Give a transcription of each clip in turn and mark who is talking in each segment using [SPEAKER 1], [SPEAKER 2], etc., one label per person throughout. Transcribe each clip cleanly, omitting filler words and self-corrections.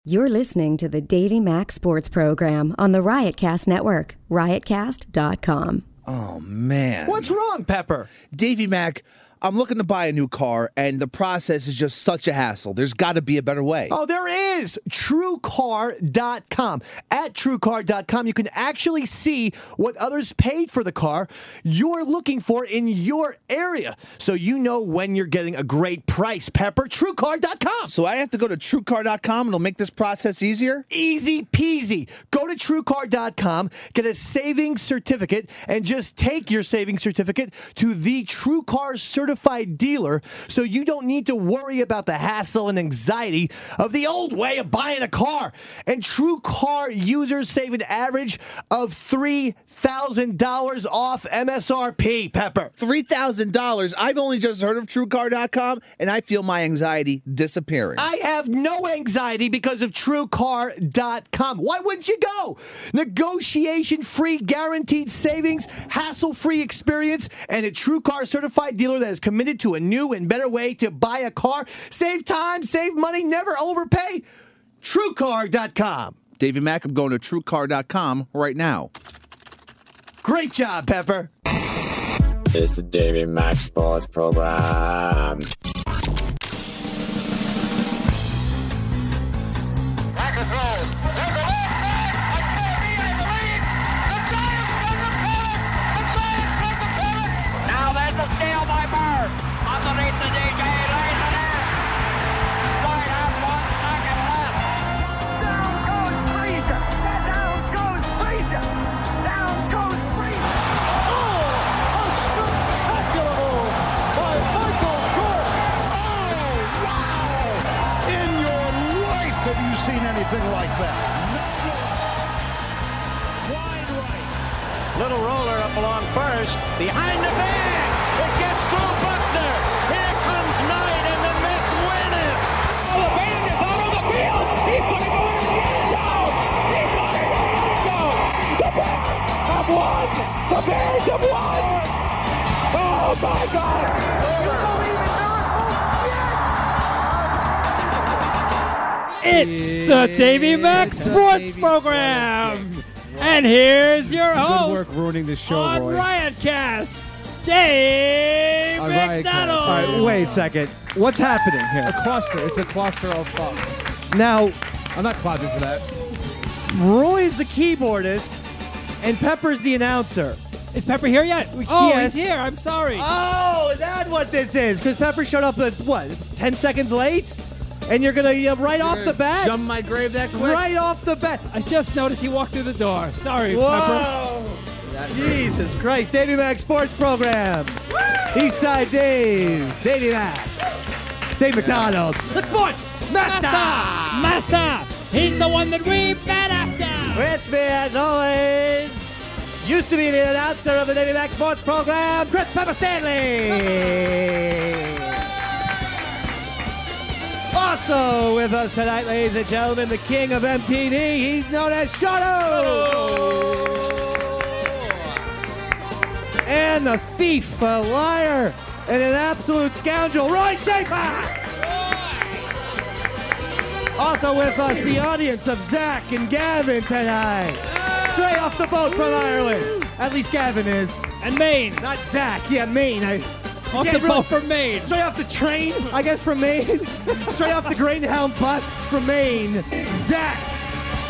[SPEAKER 1] You're listening to the Davey Mac Sports Program on the Riotcast Network, riotcast.com.
[SPEAKER 2] Oh, man.
[SPEAKER 3] What's wrong, Pepper?
[SPEAKER 2] Davey Mac, I'm looking to buy a new car, and the process is just such a hassle. There's got to be a better way.
[SPEAKER 3] Oh, there is. TrueCar.com. At TrueCar.com, you can actually see what others paid for the car you're looking for in your area, so you know when you're getting a great price, Pepper. TrueCar.com.
[SPEAKER 2] So I have to go to TrueCar.com, and it'll make this process easier?
[SPEAKER 3] Easy peasy. Go to TrueCar.com, get a savings certificate, and just take your savings certificate to the TrueCar certified dealer, so you don't need to worry about the hassle and anxiety of the old way of buying a car. And TrueCar users save an average of $3,000 off MSRP, Pepper.
[SPEAKER 2] $3,000? I've only just heard of TrueCar.com, and I feel my anxiety disappearing.
[SPEAKER 3] I have no anxiety because of TrueCar.com. Why wouldn't you go? Negotiation-free, guaranteed savings, hassle-free experience, and a TrueCar certified dealer that is committed to a new and better way to buy a car. Save time, save money, never overpay. TrueCar.com.
[SPEAKER 2] Davey Mac, I'm going to TrueCar.com right now.
[SPEAKER 3] Great job, Pepper.
[SPEAKER 4] It's the Davey Mac Sports Program.
[SPEAKER 5] Now there's a steal by Bird. Underneath the DJ, lays it in. Right out, 1 second left. Down goes Frazier. Down goes Frazier. Down goes Frazier. Oh, a spectacular move by Michael Jordan. Oh, wow. In your life have you seen anything like that? Wide right. Little roller up along first. Behind the bag. It gets through Buckner. Here comes Knight, and the Mets win it. Oh, the band is out on the field. He's going to go in the end zone. He's going to go in the end zone. The Bears have won. The Bears have won. Oh, my God. You believe in miracles?
[SPEAKER 6] It's the Davey Mac Sports Program. And here's your host
[SPEAKER 7] Good work ruining the show,
[SPEAKER 6] on
[SPEAKER 7] Roy.
[SPEAKER 6] Riotcast, Dave
[SPEAKER 7] On Riotcast.
[SPEAKER 6] McDonald.
[SPEAKER 3] All right, wait a second. What's happening here?
[SPEAKER 7] A cluster. It's a cluster of fucks.
[SPEAKER 3] Now,
[SPEAKER 7] I'm not clapping for that.
[SPEAKER 3] Roy's the keyboardist, and Pepper's the announcer.
[SPEAKER 6] Is Pepper here yet? Oh,
[SPEAKER 3] Yes.
[SPEAKER 6] he's here. I'm sorry.
[SPEAKER 3] Oh, is that what this is? Because Pepper showed up at, what, 10 seconds late? And you're going to, right off the bat?
[SPEAKER 7] Jump my grave that quick?
[SPEAKER 3] Right off the bat.
[SPEAKER 6] I just noticed he walked through the door. Sorry, Pepper.
[SPEAKER 3] Whoa! Jesus Christ. Davey Mac Sports Program. Eastside Dave. Davey Mac. Dave McDonald. The Sports Master.
[SPEAKER 6] Master. He's the one that we bet after.
[SPEAKER 3] With me, as always, used to be the announcer of the Davey Mac Sports Program, Chris Pepper Stanley. Also with us tonight, ladies and gentlemen, the king of MTV. He's known as Shadow. And the thief, a liar, and an absolute scoundrel, Roy Schaefer. Also with us, the audience of Zach and Gavin tonight. Straight off the boat from Ireland. At least Gavin is.
[SPEAKER 6] And Maine.
[SPEAKER 3] Not Zach. Yeah, Maine.
[SPEAKER 6] Off the boat from Maine.
[SPEAKER 3] Straight off the train, I guess, from Maine. Straight off the Greyhound bus from Maine. Zach.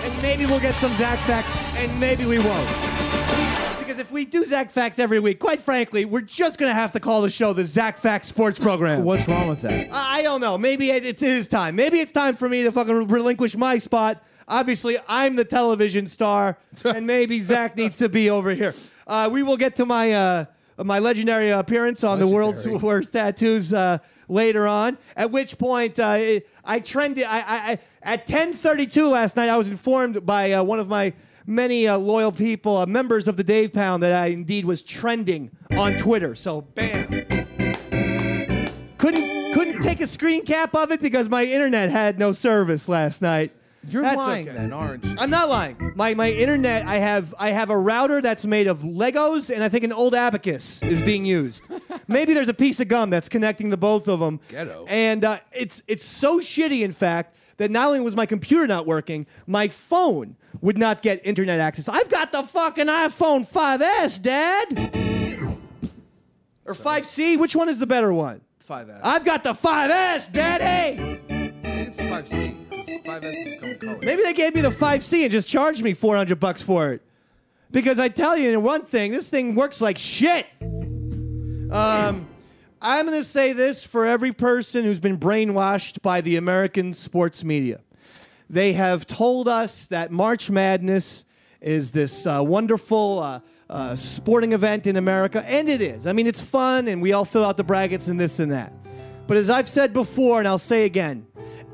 [SPEAKER 3] And maybe we'll get some Zach facts, and maybe we won't. Because if we do Zach facts every week, quite frankly, we're just going to have to call the show the Zach Facts Sports Program.
[SPEAKER 7] What's wrong with that?
[SPEAKER 3] I don't know. Maybe it is time. Maybe it's time for me to fucking relinquish my spot. Obviously, I'm the television star, and maybe Zach needs to be over here. We will get to my legendary appearance on the World's Worst Tattoos later on, at which point I trended. At 10:32 last night, I was informed by one of my many loyal people, members of the Dave Pound, that I indeed was trending on Twitter. So, bam. Couldn't take a screen cap of it because my internet had no service last night.
[SPEAKER 7] You're
[SPEAKER 3] That's
[SPEAKER 7] lying
[SPEAKER 3] okay.
[SPEAKER 7] then, aren't you?
[SPEAKER 3] I'm not lying. My internet, I have a router that's made of Legos, and I think an old abacus is being used. Maybe there's a piece of gum that's connecting the both of them.
[SPEAKER 7] Ghetto.
[SPEAKER 3] And it's so shitty, in fact, that not only was my computer not working, my phone would not get internet access. I've got the fucking iPhone 5S, Dad. Or 5C. Which one is the better one?
[SPEAKER 7] 5S.
[SPEAKER 3] I've got the 5S, Daddy.
[SPEAKER 7] I think it's a 5C. Because 5S is coming color.
[SPEAKER 3] Maybe they gave me the 5C and just charged me $400 for it. Because I tell you one thing, this thing works like shit. I'm going to say this for every person who's been brainwashed by the American sports media. They have told us that March Madness is this wonderful sporting event in America, and it is. I mean, it's fun, and we all fill out the brackets and this and that. But as I've said before, and I'll say again,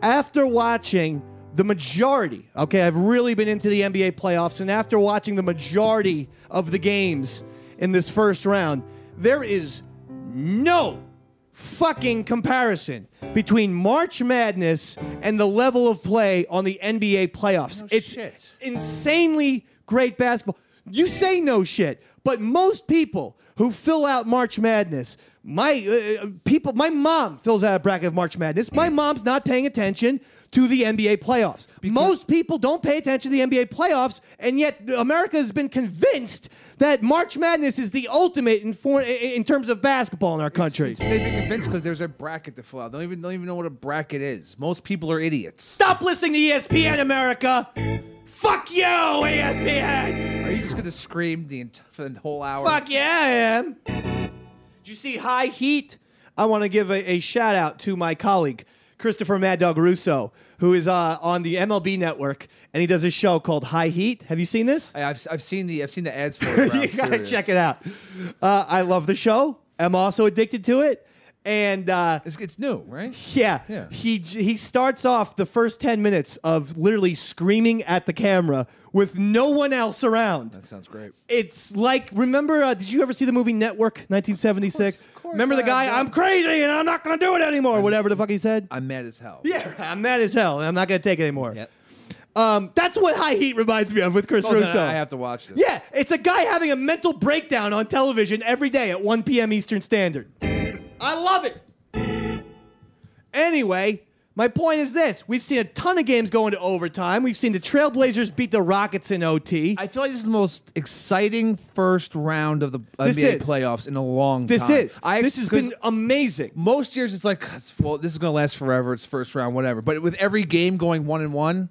[SPEAKER 3] after watching the majority, okay, I've really been into the NBA playoffs, and after watching the majority of the games in this first round, there is no fucking comparison between March Madness and the level of play on the NBA playoffs.
[SPEAKER 7] No
[SPEAKER 3] it's
[SPEAKER 7] shit.
[SPEAKER 3] Insanely great basketball. You say no shit, but most people who fill out March Madness, my mom fills out a bracket of March Madness. My mom's not paying attention to the NBA playoffs. Most people don't pay attention to the NBA playoffs, and yet America has been convinced that March Madness is the ultimate in terms of basketball in our country.
[SPEAKER 7] They've been convinced because there's a bracket to fill out. They don't even know what a bracket is. Most people are idiots.
[SPEAKER 3] Stop listening to ESPN, America! Fuck you, ESPN!
[SPEAKER 7] Are you just going to scream for the whole hour?
[SPEAKER 3] Fuck yeah, I am. Did you see High Heat? I want to give a shout out to my colleague, Christopher Mad Dog Russo, who is on the MLB Network, and he does a show called High Heat. Have you seen this?
[SPEAKER 7] I've seen the ads for it.
[SPEAKER 3] You gotta check it out. I love the show. I'm also addicted to it. And
[SPEAKER 7] it's new, right?
[SPEAKER 3] Yeah. He starts off the first 10 minutes of literally screaming at the camera with no one else around.
[SPEAKER 7] That sounds great.
[SPEAKER 3] It's like, remember, did you ever see the movie Network, 1976?
[SPEAKER 7] Of course
[SPEAKER 3] Remember the guy, I'm crazy and I'm not going to do it anymore, whatever the fuck he said?
[SPEAKER 7] I'm mad as hell.
[SPEAKER 3] Yeah, I'm mad as hell and I'm not going to take it anymore.
[SPEAKER 7] Yep.
[SPEAKER 3] That's what High Heat reminds me of with Chris Russo.
[SPEAKER 7] Then I have to watch this.
[SPEAKER 3] Yeah, it's a guy having a mental breakdown on television every day at 1 p.m. Eastern Standard. I love it. Anyway, my point is this. We've seen a ton of games go into overtime. We've seen the Trailblazers beat the Rockets in OT.
[SPEAKER 7] I feel like this is the most exciting first round of the NBA playoffs in a long time.
[SPEAKER 3] This has been amazing.
[SPEAKER 7] Most years it's like, well, this is going to last forever. It's first round, whatever. But with every game going 1-1,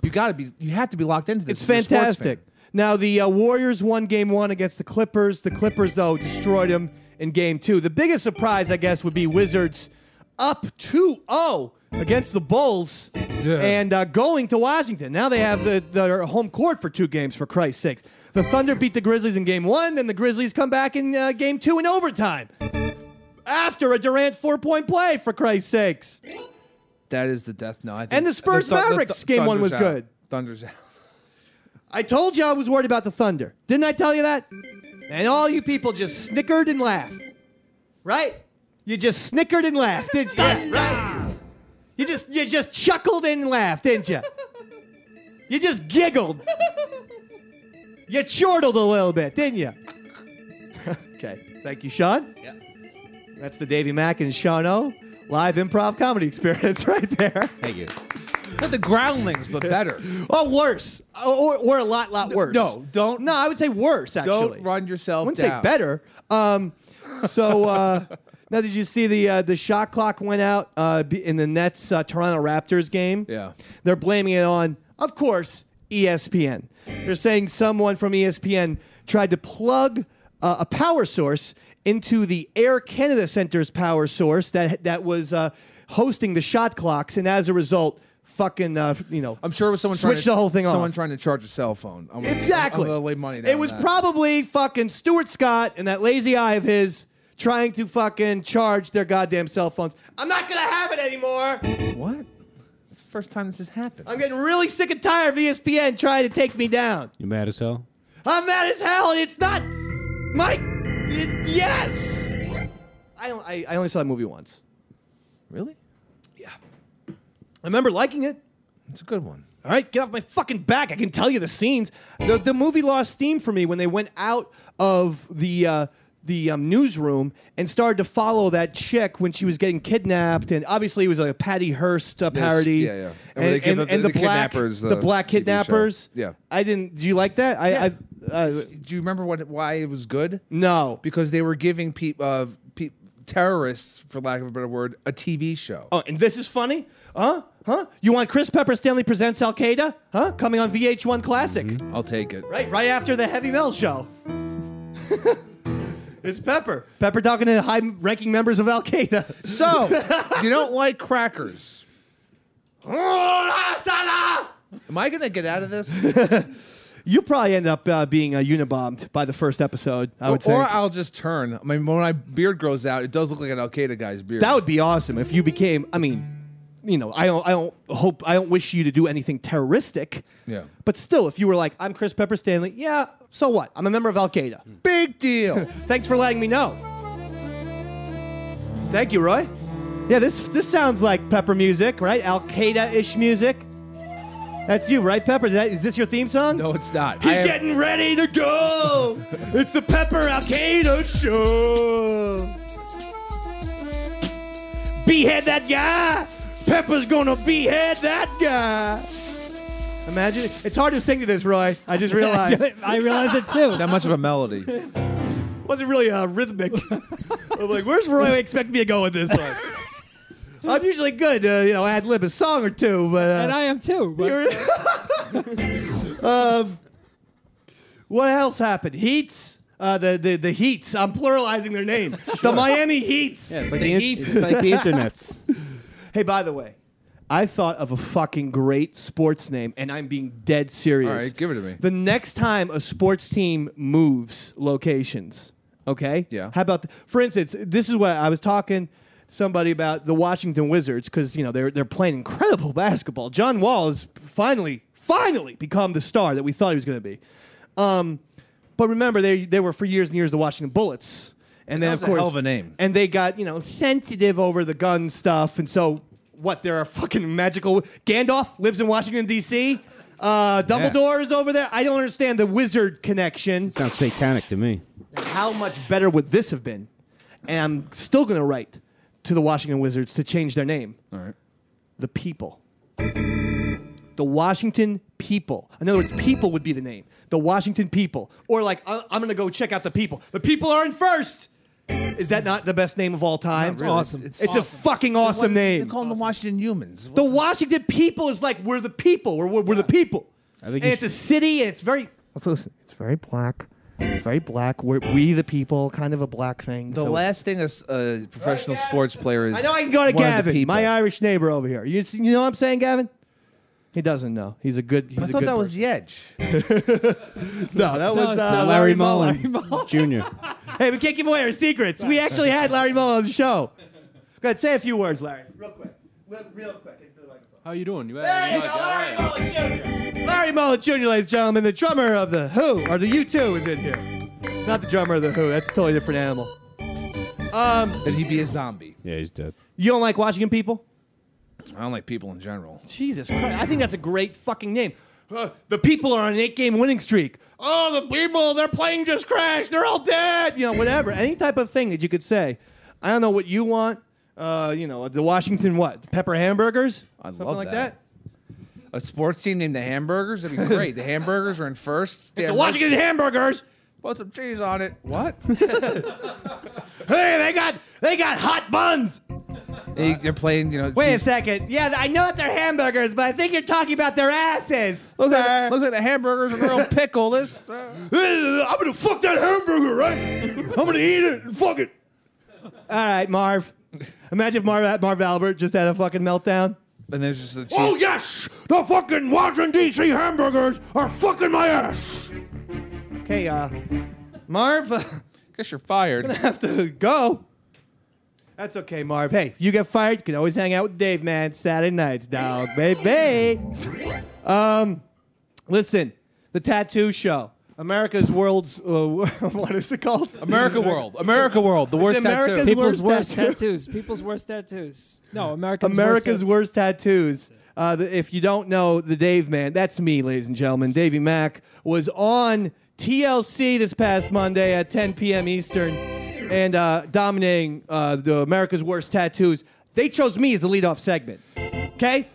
[SPEAKER 7] you have to be locked into this.
[SPEAKER 3] It's fantastic. Now, the Warriors won Game 1 against the Clippers. The Clippers, though, destroyed them in Game 2. The biggest surprise, I guess, would be Wizards up 2-0 against the Bulls and going to Washington. Now they have their home court for 2 games, for Christ's sake. The Thunder beat the Grizzlies in Game 1, then the Grizzlies come back in Game 2 in overtime. After a Durant 4-point play, for Christ's sakes.
[SPEAKER 7] That is the death knell.
[SPEAKER 3] And the Spurs Mavericks Game 1 was good.
[SPEAKER 7] Thunder's out.
[SPEAKER 3] I told you I was worried about the Thunder. Didn't I tell you that? And all you people just snickered and laughed. Right? You just snickered and laughed, didn't you? Yeah, right? You just chuckled and laughed, didn't you? You just giggled. You chortled a little bit, didn't you? Okay. Thank you, Sean.
[SPEAKER 7] Yeah.
[SPEAKER 3] That's the Davey Mac and Sean O live improv comedy experience right there.
[SPEAKER 7] Thank you. Like the Groundlings, but better.
[SPEAKER 3] Oh, worse. Or a lot worse.
[SPEAKER 7] No, don't.
[SPEAKER 3] No, I would say worse, actually.
[SPEAKER 7] Don't run yourself
[SPEAKER 3] I wouldn't
[SPEAKER 7] down.
[SPEAKER 3] say better. Now, did you see the shot clock went out in the Nets Toronto Raptors game?
[SPEAKER 7] Yeah.
[SPEAKER 3] They're blaming it on, of course, ESPN. They're saying someone from ESPN tried to plug a power source into the Air Canada Center's power source that was hosting the shot clocks, and as a result, fucking,
[SPEAKER 7] I'm sure it was someone
[SPEAKER 3] switch the whole thing off.
[SPEAKER 7] Someone trying to charge a cell phone.
[SPEAKER 3] Exactly.
[SPEAKER 7] I'm gonna lay money down
[SPEAKER 3] it was
[SPEAKER 7] on that.
[SPEAKER 3] probably fucking Stuart Scott and that lazy eye of his trying to fucking charge their goddamn cell phones. I'm not gonna have it anymore.
[SPEAKER 7] What? It's the first time this has happened.
[SPEAKER 3] I'm getting really sick and tired of ESPN trying to take me down.
[SPEAKER 6] You mad as hell?
[SPEAKER 3] I'm mad as hell. It's not my. Yes. I only saw that movie once.
[SPEAKER 7] Really?
[SPEAKER 3] Yeah. I remember liking it.
[SPEAKER 7] It's a good one.
[SPEAKER 3] All right, get off my fucking back. I can tell you the scenes. The movie lost steam for me when they went out of the the newsroom and started to follow that chick when she was getting kidnapped, and obviously it was like a Patty Hearst parody.
[SPEAKER 2] Yeah, yeah. And they give
[SPEAKER 3] And
[SPEAKER 2] the
[SPEAKER 3] the black
[SPEAKER 2] kidnappers,
[SPEAKER 3] the black
[SPEAKER 2] TV show.
[SPEAKER 3] kidnappers.
[SPEAKER 2] Yeah.
[SPEAKER 3] I didn't. Do you like that?
[SPEAKER 2] Do you remember why it was good?
[SPEAKER 3] No.
[SPEAKER 2] Because they were giving terrorists, for lack of a better word, a TV show.
[SPEAKER 3] Oh, and this is funny? Huh? You want Chris Pepper Stanley Presents Al Qaeda? Huh? Coming on VH1 Classic.
[SPEAKER 2] I'll take it.
[SPEAKER 3] Right after the Heavy Metal show. It's Pepper. Pepper talking to high-ranking members of Al Qaeda.
[SPEAKER 2] So, you don't like crackers. Am I going to get out of this?
[SPEAKER 3] You'll probably end up being unibombed by the first episode, I would think.
[SPEAKER 2] Or I'll just turn. I mean, when my beard grows out, it does look like an Al Qaeda guy's beard.
[SPEAKER 3] That would be awesome if you became, I mean, you know, I don't wish you to do anything terroristic.
[SPEAKER 2] Yeah.
[SPEAKER 3] But still, if you were like, I'm Chris Pepper Stanley, yeah, so what? I'm a member of Al Qaeda.
[SPEAKER 2] Big deal.
[SPEAKER 3] Thanks for letting me know. Thank you, Roy. Yeah, this sounds like Pepper music, right? Al Qaeda-ish music. That's you, right, Pepper? Is this your theme song?
[SPEAKER 2] No, it's not.
[SPEAKER 3] He's getting ready to go. It's the Pepper Al Qaeda show. Behead that guy. Pepper's gonna behead that guy. Imagine. It's hard to sing to this, Roy. I just realized.
[SPEAKER 6] I realize it too.
[SPEAKER 2] That much of a melody.
[SPEAKER 3] Wasn't really rhythmic. I was like, where's Roy expect me to go with this one? I'm usually good, ad lib a song or two, but
[SPEAKER 6] And I am too. But
[SPEAKER 3] what else happened? Heats. The Heats. I'm pluralizing their name. The Miami Heats.
[SPEAKER 8] Yeah, it's like the internets.
[SPEAKER 3] Hey, by the way, I thought of a fucking great sports name, and I'm being dead serious.
[SPEAKER 2] All right, give it to me.
[SPEAKER 3] The next time a sports team moves locations, okay?
[SPEAKER 2] Yeah.
[SPEAKER 3] How about, for instance, this is what I was talking to somebody about the Washington Wizards, because, they're playing incredible basketball. John Wall has finally become the star that we thought he was going to be. But remember, they were for years and years the Washington Bullets. And then,
[SPEAKER 2] That was
[SPEAKER 3] of course,
[SPEAKER 2] a hell of a name.
[SPEAKER 3] And they got, sensitive over the gun stuff. And so, they're a fucking magical... Gandalf lives in Washington, D.C.? Dumbledore is over there? I don't understand the wizard connection.
[SPEAKER 8] Sounds satanic to me.
[SPEAKER 3] How much better would this have been? And I'm still going to write to the Washington Wizards to change their name.
[SPEAKER 2] All right.
[SPEAKER 3] The People. The Washington People. In other words, People would be the name. The Washington People. Or like, I'm going to go check out the People. The People are in first. Is that not the best name of all time?
[SPEAKER 6] It's awesome.
[SPEAKER 3] It's a fucking awesome
[SPEAKER 2] They
[SPEAKER 3] name.
[SPEAKER 2] call them the Washington Humans.
[SPEAKER 3] The Washington People is like, we're the people. We're the people.
[SPEAKER 8] I think
[SPEAKER 3] And it's a city, and it's very... Listen, it's very black. It's very black. We the people, kind of a black thing.
[SPEAKER 2] The
[SPEAKER 3] so-
[SPEAKER 2] last thing a professional sports player is.
[SPEAKER 3] I know I can go to
[SPEAKER 2] one of the
[SPEAKER 3] Gavin,
[SPEAKER 2] people.
[SPEAKER 3] my Irish neighbor over here. You know what I'm saying, Gavin? He doesn't know. He's a good. He's
[SPEAKER 2] I
[SPEAKER 3] a
[SPEAKER 2] thought
[SPEAKER 3] good
[SPEAKER 2] that was
[SPEAKER 3] person.
[SPEAKER 2] the Edge.
[SPEAKER 3] No, that was
[SPEAKER 6] it's,
[SPEAKER 3] Larry
[SPEAKER 8] Mullen
[SPEAKER 3] Mullen.
[SPEAKER 8] Jr.
[SPEAKER 3] Hey, we can't give away our secrets. We actually had Larry Mullen on the show. Go ahead, say a few words, Larry. Real quick. Real quick. Into the microphone.
[SPEAKER 9] How you doing?
[SPEAKER 3] There you go, Larry Mullen Jr. Larry Mullen Jr., ladies and gentlemen, the drummer of the Who, or the U2 is in here. Not the drummer of the Who. That's a totally different animal.
[SPEAKER 2] Then he'd be a zombie.
[SPEAKER 8] Yeah, he's dead.
[SPEAKER 3] You don't like Washington People?
[SPEAKER 2] I don't like people in general.
[SPEAKER 3] Jesus Christ. I think that's a great fucking name. The People are on an 8-game winning streak. Oh, the People, they're playing just crashed. They're all dead. Whatever. Any type of thing that you could say. I don't know what you want. The Washington what? The Pepper Hamburgers?
[SPEAKER 2] I
[SPEAKER 3] Something
[SPEAKER 2] love
[SPEAKER 3] like
[SPEAKER 2] that. A sports team named the Hamburgers? That'd be great. The Hamburgers are in first.
[SPEAKER 3] It's the Washington Hamburgers.
[SPEAKER 2] Put some cheese on it. What?
[SPEAKER 3] Hey, they got hot buns.
[SPEAKER 2] They're playing,
[SPEAKER 3] Wait a
[SPEAKER 2] cheese.
[SPEAKER 3] second. Yeah, I know that they're hamburgers, but I think you're talking about their asses.
[SPEAKER 2] Looks like the hamburgers are a real pickle. This.
[SPEAKER 3] I'm gonna fuck that hamburger, right? I'm gonna eat it and fuck it. All right, Marv. Imagine if Marv Albert just had a fucking meltdown.
[SPEAKER 2] And there's just the cheese.
[SPEAKER 3] Oh yes, the fucking Washington D.C. hamburgers are fucking my ass. Okay, Marv,
[SPEAKER 2] Guess you're fired.
[SPEAKER 3] have to go. That's okay, Marv. Hey, if you get fired, you can always hang out with Dave, man. Saturday nights, dog, baby. Listen, the tattoo show. America's World's, what is it called?
[SPEAKER 2] America World. America World. The worst
[SPEAKER 3] America's
[SPEAKER 2] tattoo.
[SPEAKER 6] People's
[SPEAKER 3] worst
[SPEAKER 6] worst
[SPEAKER 3] tattoo.
[SPEAKER 6] tattoos. People's worst tattoos. No, America's
[SPEAKER 3] America's worst tattoos. If you don't know the Dave Man, that's me, ladies and gentlemen. Davey Mac was on TLC this past Monday at 10 p.m. Eastern and dominating the America's Worst Tattoos. They chose me as the leadoff segment. Okay?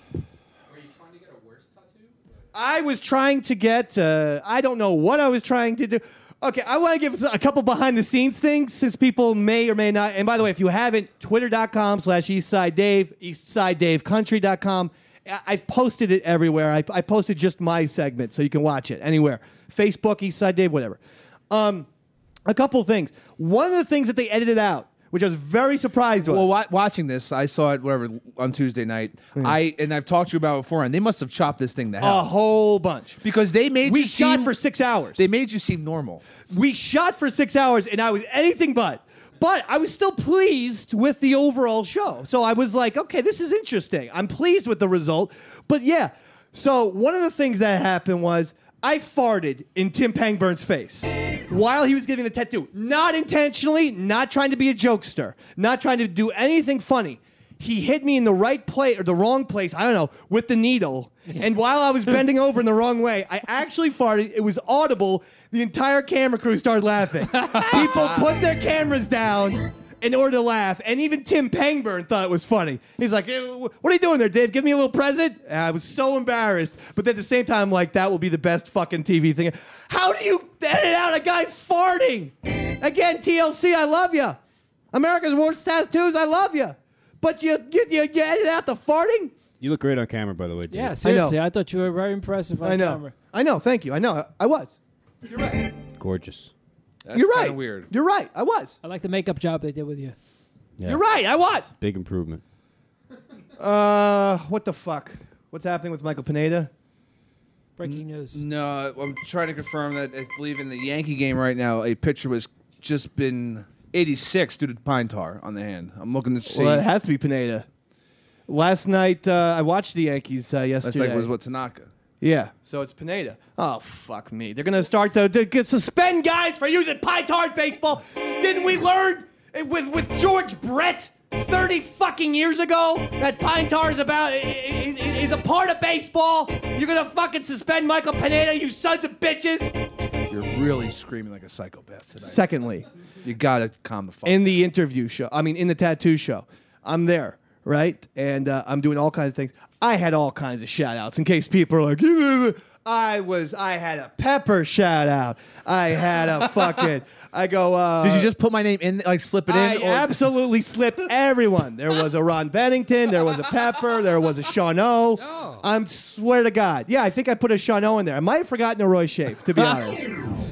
[SPEAKER 3] I was trying to get, I don't know what I was trying to do. Okay, I want to give a couple behind-the-scenes things since people may or may not. And by the way, if you haven't, twitter.com/EastsideDave, EastsideDaveCountry.com. I've posted it everywhere. I posted just my segment, so you can watch it anywhere. Facebook, Eastside Dave, whatever. A couple things. One of the things that they edited out, which I was very surprised with.
[SPEAKER 7] Well, watching this, I saw it on Tuesday night. And I've talked to you about it before, and they must have chopped this thing to hell.
[SPEAKER 3] A whole bunch.
[SPEAKER 7] Because they made
[SPEAKER 3] We
[SPEAKER 7] you
[SPEAKER 3] shot
[SPEAKER 7] seem,
[SPEAKER 3] for 6 hours.
[SPEAKER 7] They made you seem normal.
[SPEAKER 3] We shot for 6 hours, and I was anything but. But I was still pleased with the overall show. So I was like, okay, this is interesting. I'm pleased with the result. But yeah, so one of the things that happened was I farted in Tim Pangburn's face while he was giving the tattoo. Not intentionally, not trying to be a jokester, not trying to do anything funny. He hit me in the right place, or the wrong place, I don't know, with the needle. And while I was bending over in the wrong way, I actually farted. It was audible. The entire camera crew started laughing. People put their cameras down in order to laugh. And even Tim Pangburn thought it was funny. He's like, what are you doing there, Dave? Give me a little present? And I was so embarrassed. But at the same time, I'm like, that will be the best fucking TV thing. How do you edit out a guy farting? Again, TLC, I love you. America's Worst Tattoos, I love you. But you edit out the farting?
[SPEAKER 8] You look great on camera, by the way, Dave.
[SPEAKER 6] Yeah, seriously. I thought you were very impressive on camera.
[SPEAKER 3] I know. Thank you. I know. I was. You're right.
[SPEAKER 8] Gorgeous.
[SPEAKER 7] That's
[SPEAKER 3] You're right.
[SPEAKER 7] Kinda weird.
[SPEAKER 3] You're right. I was.
[SPEAKER 6] I like the makeup job they did with you.
[SPEAKER 8] Yeah.
[SPEAKER 3] You're right. I was.
[SPEAKER 8] Big improvement.
[SPEAKER 3] What the fuck? What's happening with Michael Pineda?
[SPEAKER 6] Breaking news.
[SPEAKER 7] No, I'm trying to confirm that I believe in the Yankee game right now, a pitcher was just been 86 due to pine tar on the hand. I'm looking to see.
[SPEAKER 3] Well, it has to be Pineda. Last night, I watched the Yankees yesterday.
[SPEAKER 7] Last night was what, Tanaka?
[SPEAKER 3] Yeah, so it's Pineda. Oh, fuck me. They're going to start to suspend guys for using pine tar baseball. Didn't we learn with George Brett 30 fucking years ago that pine tar is a part of baseball? You're going to fucking suspend Michael Pineda, you sons of bitches?
[SPEAKER 7] You're really screaming like a psychopath tonight.
[SPEAKER 3] Secondly,
[SPEAKER 7] You got to calm the fuck
[SPEAKER 3] in the interview show, in the tattoo show, I'm there, right? And I'm doing all kinds of things. I had all kinds of shout outs in case people are like, I had a Pepper shout out. I had a fucking,
[SPEAKER 7] Did you just put my name in, like slip it in?
[SPEAKER 3] I absolutely slipped everyone. There was a Ron Bennington, there was a Pepper, there was a Sean O. I swear to God. Yeah, I think I put a Sean O in there. I might have forgotten a Roy Schaeff, to be honest.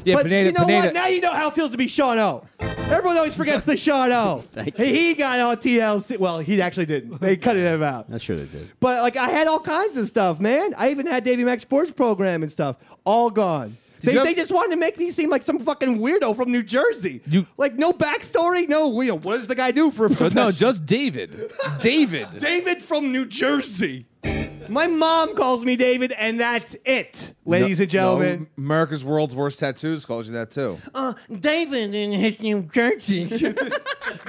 [SPEAKER 7] Yeah,
[SPEAKER 3] but
[SPEAKER 7] Pineda,
[SPEAKER 3] you know
[SPEAKER 7] Pineda.
[SPEAKER 3] what? Now you know how it feels to be Sean O. Everyone always forgets the Sean O. He got on TLC. Well, he actually didn't. They cut him out.
[SPEAKER 8] Not sure they did.
[SPEAKER 3] But I had all kinds of stuff, man. I even had Davey Mac Sports Program and stuff. All gone. They just wanted to make me seem like some fucking weirdo from New Jersey. Like no backstory, no. What does the guy do for a profession?
[SPEAKER 7] No, just David. David.
[SPEAKER 3] David from New Jersey. My mom calls me David, and that's it, ladies and gentlemen.
[SPEAKER 7] No, America's World's Worst Tattoos calls you that too.
[SPEAKER 3] David in his New Jersey.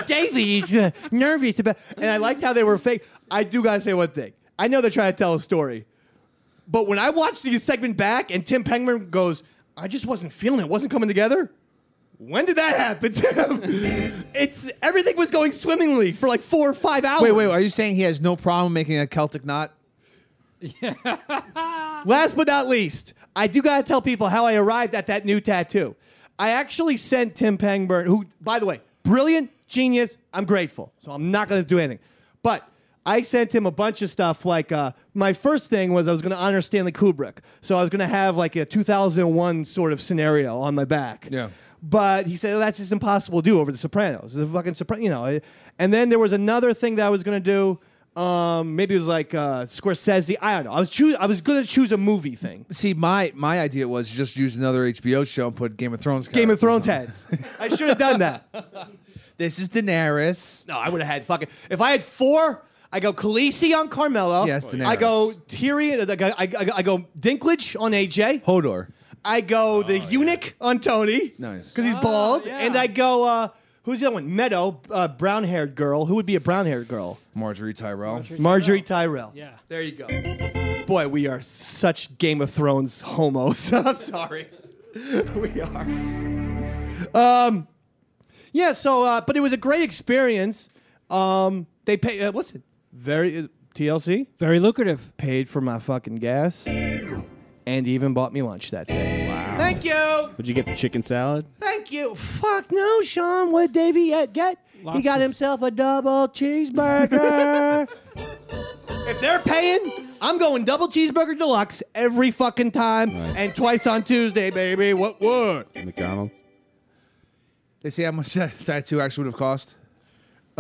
[SPEAKER 3] David is nervous about. And I liked how they were fake. I do gotta say one thing. I know they're trying to tell a story, but when I watched the segment back, and Tim Pengman goes, "I just wasn't feeling it. It wasn't coming together." When did that happen, Tim? Everything was going swimmingly for like 4 or 5 hours.
[SPEAKER 7] Wait. Are you saying he has no problem making a Celtic knot?
[SPEAKER 3] Last but not least, I do got to tell people how I arrived at that new tattoo. I actually sent Tim Pangburn, who, by the way, brilliant, genius, I'm grateful. So I'm not going to do anything. But I sent him a bunch of stuff. Like, my first thing was I was going to honor Stanley Kubrick. So I was going to have like a 2001 sort of scenario on my back.
[SPEAKER 7] Yeah.
[SPEAKER 3] But he said, that's just impossible to do over The Sopranos. It's a fucking Sopranos, And then there was another thing that I was going to do. Maybe it was like Scorsese. I don't know. I was going to choose a movie thing.
[SPEAKER 7] See, my idea was just use another HBO show and put Game of Thrones.
[SPEAKER 3] Game of Thrones heads. I should have done that.
[SPEAKER 7] This is Daenerys.
[SPEAKER 3] No, I would have had fucking. If I had 4, I go Khaleesi on Carmelo.
[SPEAKER 7] Yes, Daenerys.
[SPEAKER 3] I go Tyrion. I go Dinklage on AJ.
[SPEAKER 7] Hodor.
[SPEAKER 3] I go the eunuch on Tony.
[SPEAKER 7] Nice.
[SPEAKER 3] Because he's bald.
[SPEAKER 6] yeah.
[SPEAKER 3] And I go. Who's the other one? Meadow, brown-haired girl. Who would be a brown-haired girl?
[SPEAKER 7] Marjorie Tyrell.
[SPEAKER 3] Marjorie Tyrell.
[SPEAKER 6] Yeah.
[SPEAKER 3] There you go. Boy, we are such Game of Thrones homos. I'm sorry. We are. Yeah, so, but it was a great experience. They pay, listen, very, TLC
[SPEAKER 6] Very lucrative.
[SPEAKER 3] paid for my fucking gas and even bought me lunch that day.
[SPEAKER 8] Wow.
[SPEAKER 3] Thank you.
[SPEAKER 8] Would you get the chicken salad?
[SPEAKER 3] Thank you. Fuck no, Sean. What did Davey get? He got
[SPEAKER 6] Lobsters.
[SPEAKER 3] himself a double cheeseburger. If they're paying, I'm going double cheeseburger deluxe every fucking time and twice on Tuesday, baby. What?
[SPEAKER 8] McDonald's?
[SPEAKER 7] They say how much that tattoo actually would have cost?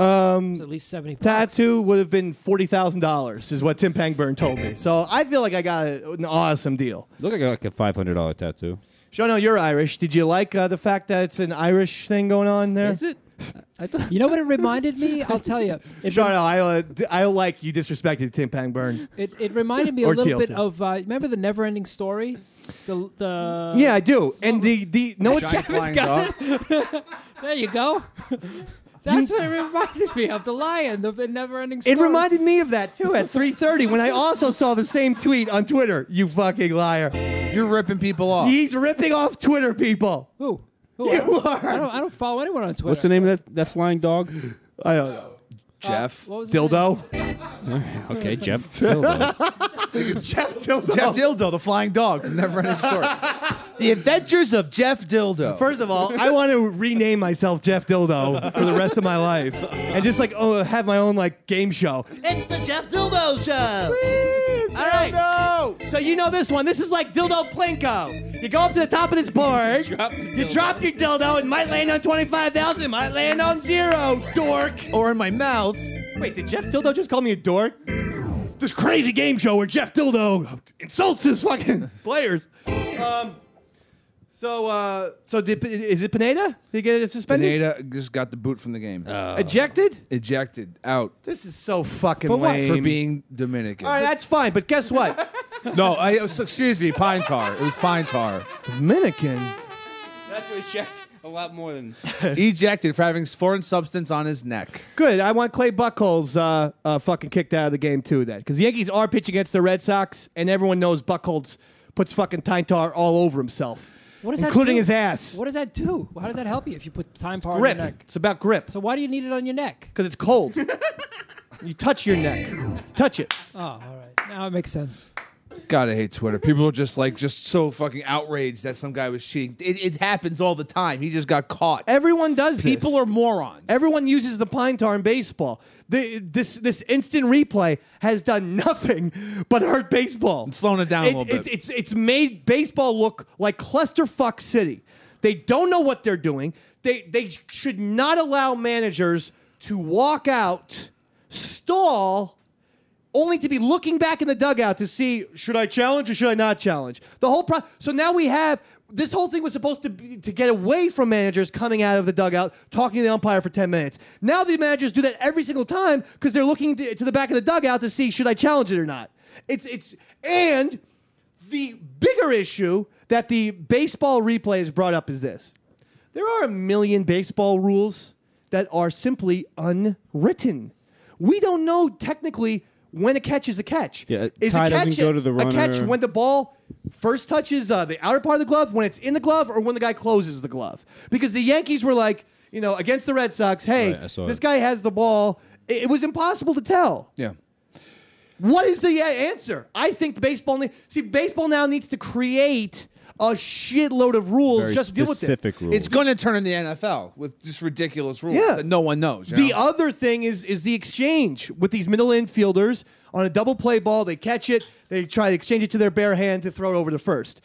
[SPEAKER 6] It's at least $70.
[SPEAKER 3] Tattoo would have been $40,000 is what Tim Pangburn told me. So I feel like I got an awesome deal.
[SPEAKER 8] Look like a $500 tattoo.
[SPEAKER 3] Shono, you're Irish. Did you like the fact that it's an Irish thing going on there?
[SPEAKER 8] Is it? I thought.
[SPEAKER 6] You know what it reminded me? I'll tell you.
[SPEAKER 3] Shono, I like you disrespected Tim Pangburn.
[SPEAKER 6] It reminded me a
[SPEAKER 3] Or
[SPEAKER 6] little bit
[SPEAKER 3] TLC.
[SPEAKER 6] of remember the Never-Ending Story? The
[SPEAKER 3] Yeah, I do. And the no, it's
[SPEAKER 7] Giant flying dog.
[SPEAKER 6] There you go. That's what it reminded me of. The lion, the Never-Ending Story.
[SPEAKER 3] It reminded me of that too at 3:30 when I also saw the same tweet on Twitter. You fucking liar!
[SPEAKER 7] You're ripping people off.
[SPEAKER 3] He's ripping off Twitter people.
[SPEAKER 6] Who?
[SPEAKER 3] You are.
[SPEAKER 6] I don't follow anyone on Twitter.
[SPEAKER 8] What's the name of that flying dog?
[SPEAKER 3] I don't know.
[SPEAKER 7] Jeff.
[SPEAKER 6] What was his name?
[SPEAKER 3] Dildo.
[SPEAKER 8] Okay, Jeff. Dildo.
[SPEAKER 3] Jeff Dildo.
[SPEAKER 7] Jeff Dildo, the flying dog from Never-Ending Story. The Adventures of Jeff Dildo.
[SPEAKER 3] First of all, I want to rename myself Jeff Dildo for the rest of my life, and just like have my own like game show. It's the Jeff Dildo Show. All right. So you know this one. This is like Dildo Plinko. You go up to the top of this board. You drop your dildo. It might land on 25,000. It might land on 0. Dork.
[SPEAKER 7] Or in my mouth.
[SPEAKER 3] Wait, did Jeff Dildo just call me a dork? This crazy game show where Jeff Dildo insults his fucking players. Is it Pineda? Did he get suspended?
[SPEAKER 7] Pineda just got the boot from the game.
[SPEAKER 3] Ejected?
[SPEAKER 7] Ejected. Out.
[SPEAKER 3] This is so fucking
[SPEAKER 7] For what?
[SPEAKER 3] lame.
[SPEAKER 7] For being Dominican.
[SPEAKER 3] All right, that's fine, but guess what?
[SPEAKER 7] No, excuse me, pine tar. It was pine tar.
[SPEAKER 3] Dominican.
[SPEAKER 8] That's what he checked a lot more than.
[SPEAKER 7] Ejected for having foreign substance on his neck.
[SPEAKER 3] Good. I want Clay Buchholz fucking kicked out of the game too. Then, because the Yankees are pitching against the Red Sox, and everyone knows Buchholz puts fucking time tar all over himself,
[SPEAKER 6] What does that
[SPEAKER 3] including
[SPEAKER 6] do?
[SPEAKER 3] his ass.
[SPEAKER 6] What does that do? How does that help you if you put time power
[SPEAKER 3] Grip.
[SPEAKER 6] on your neck?
[SPEAKER 3] It's about grip.
[SPEAKER 6] So why do you need it on your neck?
[SPEAKER 3] Because it's cold. You touch your neck. Touch it.
[SPEAKER 6] Oh, all right. Now it makes sense.
[SPEAKER 7] God, I hate Twitter. People are just so fucking outraged that some guy was cheating. It happens all the time. He just got caught.
[SPEAKER 3] Everyone does this.
[SPEAKER 7] People are morons.
[SPEAKER 3] Everyone uses the pine tar in baseball. This instant replay has done nothing but hurt baseball.
[SPEAKER 7] I'm slowing it down a little bit.
[SPEAKER 3] It's made baseball look like clusterfuck city. They don't know what they're doing. They should not allow managers to walk out, stall, only to be looking back in the dugout to see, should I challenge or should I not challenge? So now we have, this whole thing was supposed to be to get away from managers coming out of the dugout, talking to the umpire for 10 minutes. Now the managers do that every single time because they're looking to the back of the dugout to see, should I challenge it or not? And the bigger issue that the baseball replay has brought up is this. There are a million baseball rules that are simply unwritten. We don't know technically when a catch is a catch.
[SPEAKER 8] Yeah,
[SPEAKER 3] is
[SPEAKER 8] tie
[SPEAKER 3] a catch
[SPEAKER 8] doesn't go to the
[SPEAKER 3] a catch
[SPEAKER 8] runner.
[SPEAKER 3] when the ball first touches the outer part of the glove, when it's in the glove, or when the guy closes the glove? Because the Yankees were like, against the Red Sox, hey,
[SPEAKER 8] Right, I saw
[SPEAKER 3] this
[SPEAKER 8] it.
[SPEAKER 3] guy has the ball. It was impossible to tell.
[SPEAKER 7] Yeah.
[SPEAKER 3] What is the answer? I think baseball now needs to create a shitload of rules
[SPEAKER 8] Very
[SPEAKER 3] just to deal with it.
[SPEAKER 8] specific rules.
[SPEAKER 7] It's going to turn in the NFL with just ridiculous rules
[SPEAKER 3] Yeah.
[SPEAKER 7] that no one knows.
[SPEAKER 3] The other thing is the exchange with these middle infielders on a double play ball. They catch it, they try to exchange it to their bare hand to throw it over to first.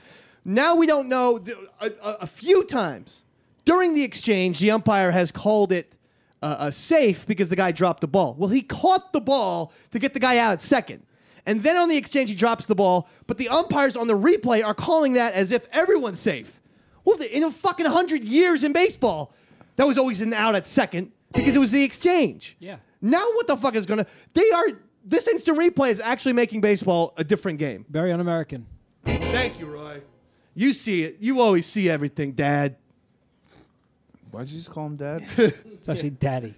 [SPEAKER 3] Now we don't know. A few times during the exchange, the umpire has called it a safe because the guy dropped the ball. Well, he caught the ball to get the guy out at second. And then on the exchange, he drops the ball, but the umpires on the replay are calling that as if everyone's safe. Well, in a fucking 100 years in baseball, that was always an out at second because it was the exchange.
[SPEAKER 6] Yeah.
[SPEAKER 3] Now what the fuck is going to... This instant replay is actually making baseball a different game.
[SPEAKER 6] Very un-American.
[SPEAKER 3] Thank you, Roy. You see it. You always see everything, Dad.
[SPEAKER 7] Why'd you just call him Dad?
[SPEAKER 6] It's actually daddy.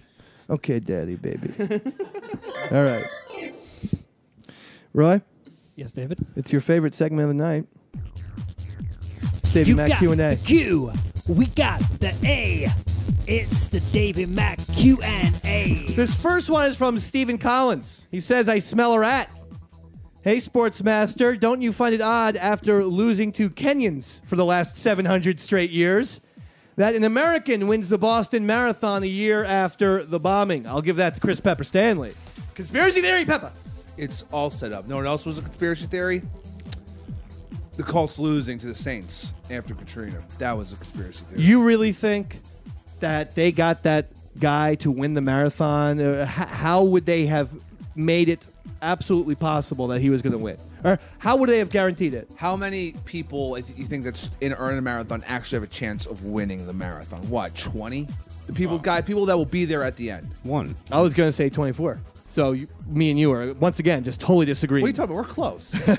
[SPEAKER 3] Okay, Daddy, baby. All right. Roy,
[SPEAKER 6] Yes, David?
[SPEAKER 3] it's your favorite segment of the night. Davey
[SPEAKER 6] You
[SPEAKER 3] Mac
[SPEAKER 6] got
[SPEAKER 3] Q&A.
[SPEAKER 6] the Q. We got the A. It's the Davey Mac Q&A.
[SPEAKER 3] This first one is from Stephen Collins. He says, I smell a rat. Hey, Sportsmaster, don't you find it odd after losing to Kenyans for the last 700 straight years that an American wins the Boston Marathon a year after the bombing? I'll give that to Chris Pepper Stanley. Conspiracy theory, Pepper.
[SPEAKER 2] It's all set up. No one else was a conspiracy theory. The Colts losing to the Saints after Katrina. That was a conspiracy theory.
[SPEAKER 3] You really think that they got that guy to win the marathon? How would they have made it absolutely possible that he was going to win? Or how would they have guaranteed it?
[SPEAKER 2] How many people you think that's in a marathon actually have a chance of winning the marathon? What, 20? The people that will be there at the end.
[SPEAKER 8] One.
[SPEAKER 3] I was going to say 24. So me and you are, once again, just totally disagreeing.
[SPEAKER 2] What are you talking about? We're close.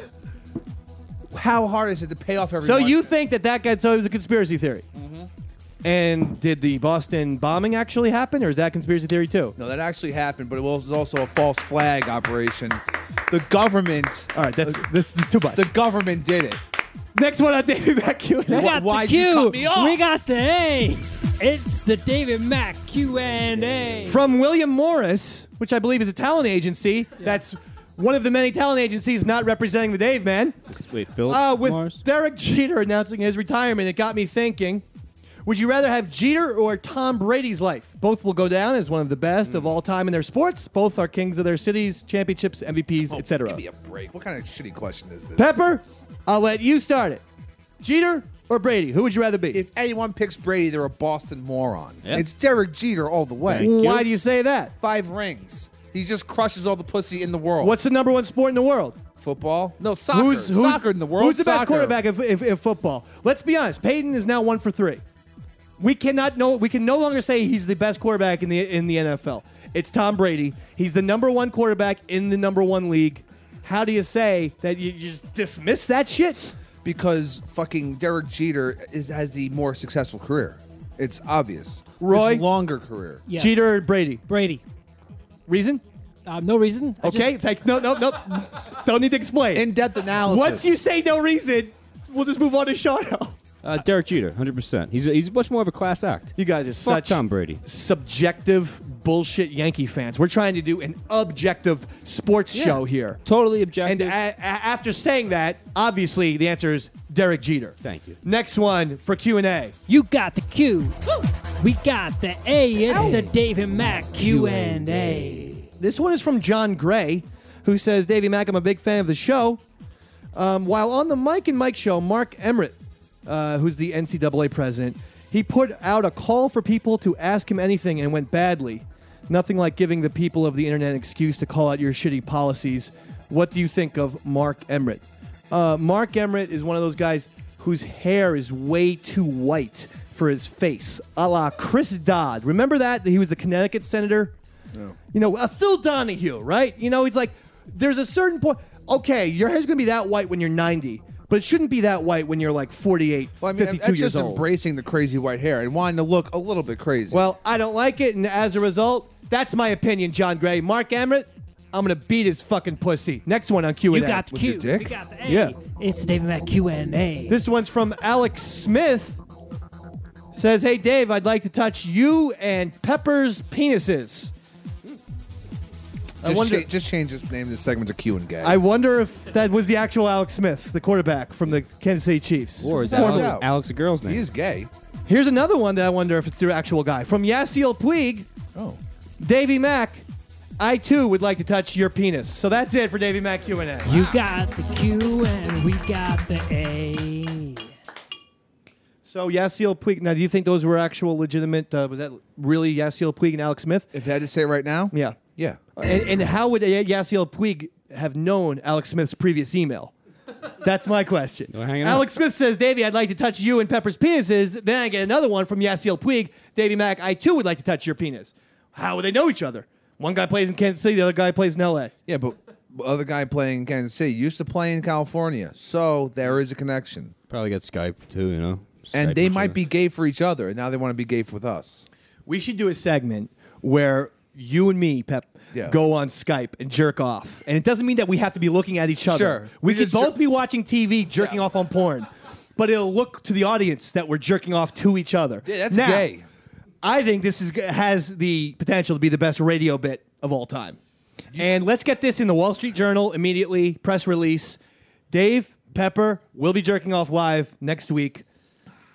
[SPEAKER 2] How hard is it to pay off every
[SPEAKER 3] So
[SPEAKER 2] month?
[SPEAKER 3] you think that guy, so it was a conspiracy theory? Mm-hmm. And did the Boston bombing actually happen, or is that conspiracy theory too?
[SPEAKER 2] No, that actually happened, but it was also a false flag operation. The government...
[SPEAKER 3] All right, this is too much.
[SPEAKER 2] The government did it.
[SPEAKER 3] Next one on Davey Mac Q&A.
[SPEAKER 6] We got
[SPEAKER 2] Why'd
[SPEAKER 6] the Q.
[SPEAKER 2] you cut me off?
[SPEAKER 6] We got the A. It's the Davey Mac Q&A.
[SPEAKER 3] From William Morris, which I believe is a talent agency. That's one of the many talent agencies not representing the Dave Man.
[SPEAKER 8] Wait, Phil
[SPEAKER 3] With
[SPEAKER 8] Mars?
[SPEAKER 3] Derek Jeter announcing his retirement, it got me thinking, would you rather have Jeter or Tom Brady's life? Both will go down as one of the best of all time in their sports. Both are kings of their cities, championships, MVPs, etc.
[SPEAKER 2] Give me a break. What kind of shitty question is this?
[SPEAKER 3] Pepper, I'll let you start it. Jeter or Brady? Who would you rather be?
[SPEAKER 2] If anyone picks Brady, they're a Boston moron.
[SPEAKER 8] Yeah.
[SPEAKER 2] It's Derek Jeter all the way.
[SPEAKER 3] Why do you say that?
[SPEAKER 2] 5 rings. He just crushes all the pussy in the world.
[SPEAKER 3] What's the number one sport in the world?
[SPEAKER 2] Football? No, soccer. Soccer in the world.
[SPEAKER 3] Who's the best
[SPEAKER 2] Soccer.
[SPEAKER 3] quarterback in football? Let's be honest. Peyton is now 1 for 3. We can no longer say he's the best quarterback in the NFL. It's Tom Brady. He's the number 1 quarterback in the number 1 league. How do you say that you just dismiss that shit?
[SPEAKER 2] Because fucking Derek Jeter has the more successful career. It's obvious.
[SPEAKER 3] Roy?
[SPEAKER 2] It's longer career.
[SPEAKER 6] Yes.
[SPEAKER 3] Jeter or Brady?
[SPEAKER 6] Brady.
[SPEAKER 3] Reason?
[SPEAKER 6] No reason.
[SPEAKER 3] Okay. No. Don't need to explain.
[SPEAKER 2] In-depth analysis.
[SPEAKER 3] Once you say no reason, we'll just move on to Shano.
[SPEAKER 8] Derek Jeter, 100%. He's much more of a class act.
[SPEAKER 3] You guys are
[SPEAKER 8] Fuck
[SPEAKER 3] such
[SPEAKER 8] Tom Brady.
[SPEAKER 3] subjective bullshit Yankee fans. We're trying to do an objective sports show here.
[SPEAKER 8] Totally objective.
[SPEAKER 3] And after saying that, obviously the answer is Derek Jeter.
[SPEAKER 8] Thank you.
[SPEAKER 3] Next one for Q&A.
[SPEAKER 6] You got the Q. We got the A. It's the Davey Mac Q&A.
[SPEAKER 3] This one is from John Gray, who says, Davey Mac, I'm a big fan of the show. While on the Mike and Mike show, Mark Emmert, who's the NCAA president, he put out a call for people to ask him anything and went badly. Nothing like giving the people of the internet an excuse to call out your shitty policies. What do you think of Mark Emmert? Mark Emmert is one of those guys whose hair is way too white for his face, a la Chris Dodd. Remember that? He was the Connecticut senator?
[SPEAKER 2] No.
[SPEAKER 3] You know, Phil Donahue, right? You know, he's like, there's a certain point. Okay, your hair's going to be that white when you're 90, but it shouldn't be that white when you're like 48,
[SPEAKER 2] Well, I mean,
[SPEAKER 3] 52
[SPEAKER 2] that's
[SPEAKER 3] years
[SPEAKER 2] just
[SPEAKER 3] old.
[SPEAKER 2] embracing the crazy white hair and wanting to look a little bit crazy.
[SPEAKER 3] Well, I don't like it, and as a result, that's my opinion, John Gray. Mark Emmert, I'm going to beat his fucking pussy. Next one on Q&A.
[SPEAKER 6] You got the
[SPEAKER 2] With
[SPEAKER 6] Q.
[SPEAKER 2] your dick?
[SPEAKER 6] We got the A.
[SPEAKER 3] Yeah.
[SPEAKER 6] It's the Davey Mac Q&A.
[SPEAKER 3] This one's from Alex Smith. Says, hey, Dave, I'd like to touch you and Pepper's penises.
[SPEAKER 2] just change this name of this segment to Q and Gay.
[SPEAKER 3] I wonder if that was the actual Alex Smith, the quarterback from the Kansas City Chiefs.
[SPEAKER 8] Or is
[SPEAKER 2] Former-
[SPEAKER 8] Alex a girl's name?
[SPEAKER 2] he is gay.
[SPEAKER 3] Here's another one that I wonder if it's the actual guy. From Yasiel Puig,
[SPEAKER 2] Oh.
[SPEAKER 3] Davey Mac, I too would like to touch your penis. So that's it for Davey Mac Q&A.
[SPEAKER 6] You got the Q and we got the A.
[SPEAKER 3] So Yasiel Puig, now do you think those were actual legitimate, was that really Yasiel Puig and Alex Smith?
[SPEAKER 2] If I had to say it right now?
[SPEAKER 3] Yeah.
[SPEAKER 2] Yeah.
[SPEAKER 3] And how would Yasiel Puig have known Alex Smith's previous email? That's my question.
[SPEAKER 8] We're hanging out.
[SPEAKER 3] Alex Smith says, Davey, I'd like to touch you and Pepper's penises. Then I get another one from Yasiel Puig. Davey Mac, I too would like to touch your penis. How would they know each other? One guy plays in Kansas City, the other guy plays in L.A.
[SPEAKER 2] Yeah, but the other guy playing in Kansas City used to play in California, so there is a connection.
[SPEAKER 8] Probably got Skype too, you know.
[SPEAKER 2] And
[SPEAKER 8] Skype
[SPEAKER 2] they
[SPEAKER 8] each
[SPEAKER 2] might
[SPEAKER 8] other.
[SPEAKER 2] be gay for each other, and now they want to be gay with us.
[SPEAKER 3] We should do a segment where you and me, Pep,
[SPEAKER 2] Yeah.
[SPEAKER 3] go on Skype and jerk off. And it doesn't mean that we have to be looking at each other.
[SPEAKER 2] Sure.
[SPEAKER 3] We
[SPEAKER 2] We
[SPEAKER 3] could
[SPEAKER 2] just
[SPEAKER 3] both be watching TV, jerking off on porn. but it'll look to the audience that we're jerking off to each other.
[SPEAKER 2] Yeah, that's
[SPEAKER 3] now,
[SPEAKER 2] gay.
[SPEAKER 3] I think this has the potential to be the best radio bit of all time. And let's get this in the Wall Street Journal immediately. Press release. Dave Pepper will be jerking off live next week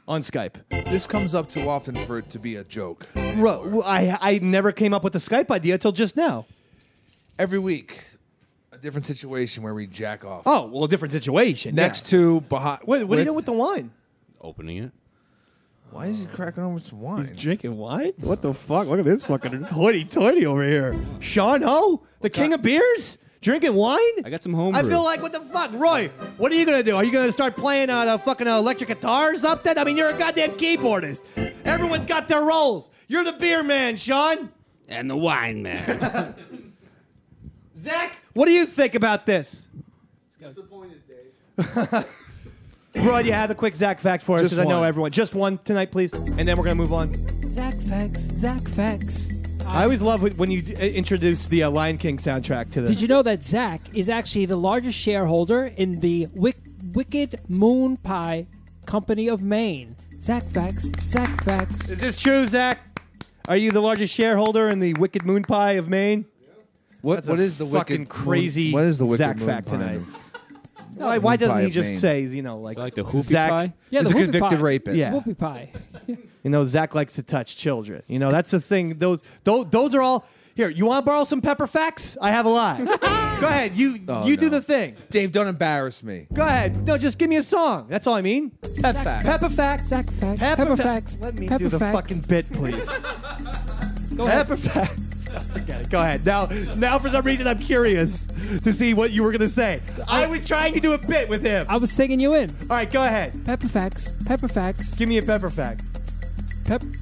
[SPEAKER 3] on Skype.
[SPEAKER 2] This comes up too often for it to be a joke.
[SPEAKER 3] I never came up with the Skype idea until just now.
[SPEAKER 2] Every week, a different situation where we jack off.
[SPEAKER 3] Oh, well, a different situation.
[SPEAKER 2] Next to behind.
[SPEAKER 3] What are you doing with the wine?
[SPEAKER 8] Opening it.
[SPEAKER 2] Why is he cracking on with some wine?
[SPEAKER 3] He's drinking wine? What the fuck? Look at this fucking hoity-toity over here. Sean Ho, the king of beers, drinking wine?
[SPEAKER 8] I got some homebrew.
[SPEAKER 3] I feel like, what the fuck? Roy, what are you going to do? Are you going to start playing the fucking electric guitar or something? I mean, you're a goddamn keyboardist. Everyone's got their roles. You're the beer man, Sean.
[SPEAKER 8] And the wine man.
[SPEAKER 3] Zach, what do you think about this?
[SPEAKER 9] Disappointed, Dave.
[SPEAKER 3] Roy, you have a quick Zach fact for us,
[SPEAKER 2] Just
[SPEAKER 3] because I know
[SPEAKER 2] one.
[SPEAKER 3] everyone. Just one tonight, please, and then we're going to move on.
[SPEAKER 6] Zach facts.
[SPEAKER 3] I always love when you introduce the Lion King soundtrack to this.
[SPEAKER 6] Did you know that Zach is actually the largest shareholder in the Wicked Moon Pie Company of Maine? Zach facts.
[SPEAKER 3] Is this true, Zach? Are you the largest shareholder in the Wicked Moon Pie of Maine?
[SPEAKER 2] What is the
[SPEAKER 3] fucking
[SPEAKER 2] wicked
[SPEAKER 3] crazy
[SPEAKER 2] What is the wicked
[SPEAKER 3] Zach
[SPEAKER 2] moon
[SPEAKER 3] fact
[SPEAKER 2] pie?
[SPEAKER 3] tonight? Why doesn't
[SPEAKER 2] Pie
[SPEAKER 3] he
[SPEAKER 2] of
[SPEAKER 3] just
[SPEAKER 2] Maine.
[SPEAKER 3] say, like,
[SPEAKER 8] Like the whoopie
[SPEAKER 3] Zach?
[SPEAKER 8] pie?
[SPEAKER 6] Yeah,
[SPEAKER 2] He's
[SPEAKER 6] the
[SPEAKER 2] a
[SPEAKER 6] whoopie
[SPEAKER 2] convicted
[SPEAKER 6] pie.
[SPEAKER 2] rapist.
[SPEAKER 3] Yeah.
[SPEAKER 6] Whoopie pie.
[SPEAKER 3] Zach likes to touch children. That's the thing. Those are all. Here, you want to borrow some pepper facts? I have a lot. Go ahead. You do the thing.
[SPEAKER 2] Dave, don't embarrass me.
[SPEAKER 3] Go ahead. No, just give me a song. That's all I mean. Pepper facts.
[SPEAKER 6] Zach facts.
[SPEAKER 3] Pepper
[SPEAKER 6] Pepper
[SPEAKER 3] facts.
[SPEAKER 6] facts.
[SPEAKER 3] Let me
[SPEAKER 6] Pepper
[SPEAKER 3] do the
[SPEAKER 6] facts.
[SPEAKER 3] fucking bit, please.
[SPEAKER 6] Go ahead.
[SPEAKER 3] Pepper facts. Forget it. Go ahead. Now, for some reason, I'm curious to see what you were going to say. I was trying to do a bit with him.
[SPEAKER 6] I was singing you in.
[SPEAKER 3] All right, go ahead.
[SPEAKER 6] Pepper facts.
[SPEAKER 3] Give me a pepper fact.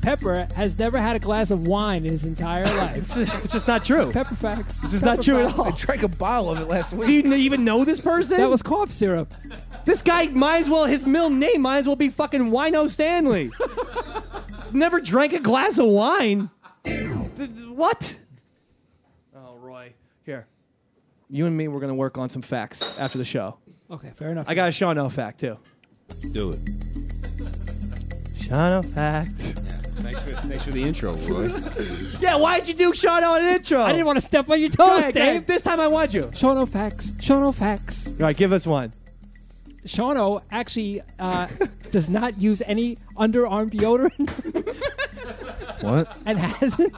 [SPEAKER 6] Pepper has never had a glass of wine in his entire life.
[SPEAKER 3] It's just not true.
[SPEAKER 6] Pepper facts.
[SPEAKER 3] This is not true at all.
[SPEAKER 2] I drank a bottle of it last week.
[SPEAKER 3] Do you even know this person?
[SPEAKER 6] That was cough syrup.
[SPEAKER 3] This guy his middle name might as well be fucking Wino Stanley. Never drank a glass of wine. What? Oh, Roy. Here. You and me, we're going to work on some facts after the show.
[SPEAKER 6] Okay, fair enough.
[SPEAKER 3] I got a Sean O fact, too.
[SPEAKER 8] Do it.
[SPEAKER 3] Sean O fact.
[SPEAKER 8] Thanks for the intro, Roy.
[SPEAKER 3] Yeah, why'd you do Sean O an intro?
[SPEAKER 6] I didn't want to step on your
[SPEAKER 3] Go
[SPEAKER 6] toes,
[SPEAKER 3] ahead, go ahead.
[SPEAKER 6] Dave.
[SPEAKER 3] This time I want you.
[SPEAKER 6] Shono facts. Shono facts.
[SPEAKER 3] All right, give us one.
[SPEAKER 6] Shono actually does not use any underarm deodorant
[SPEAKER 2] What?
[SPEAKER 6] and hasn't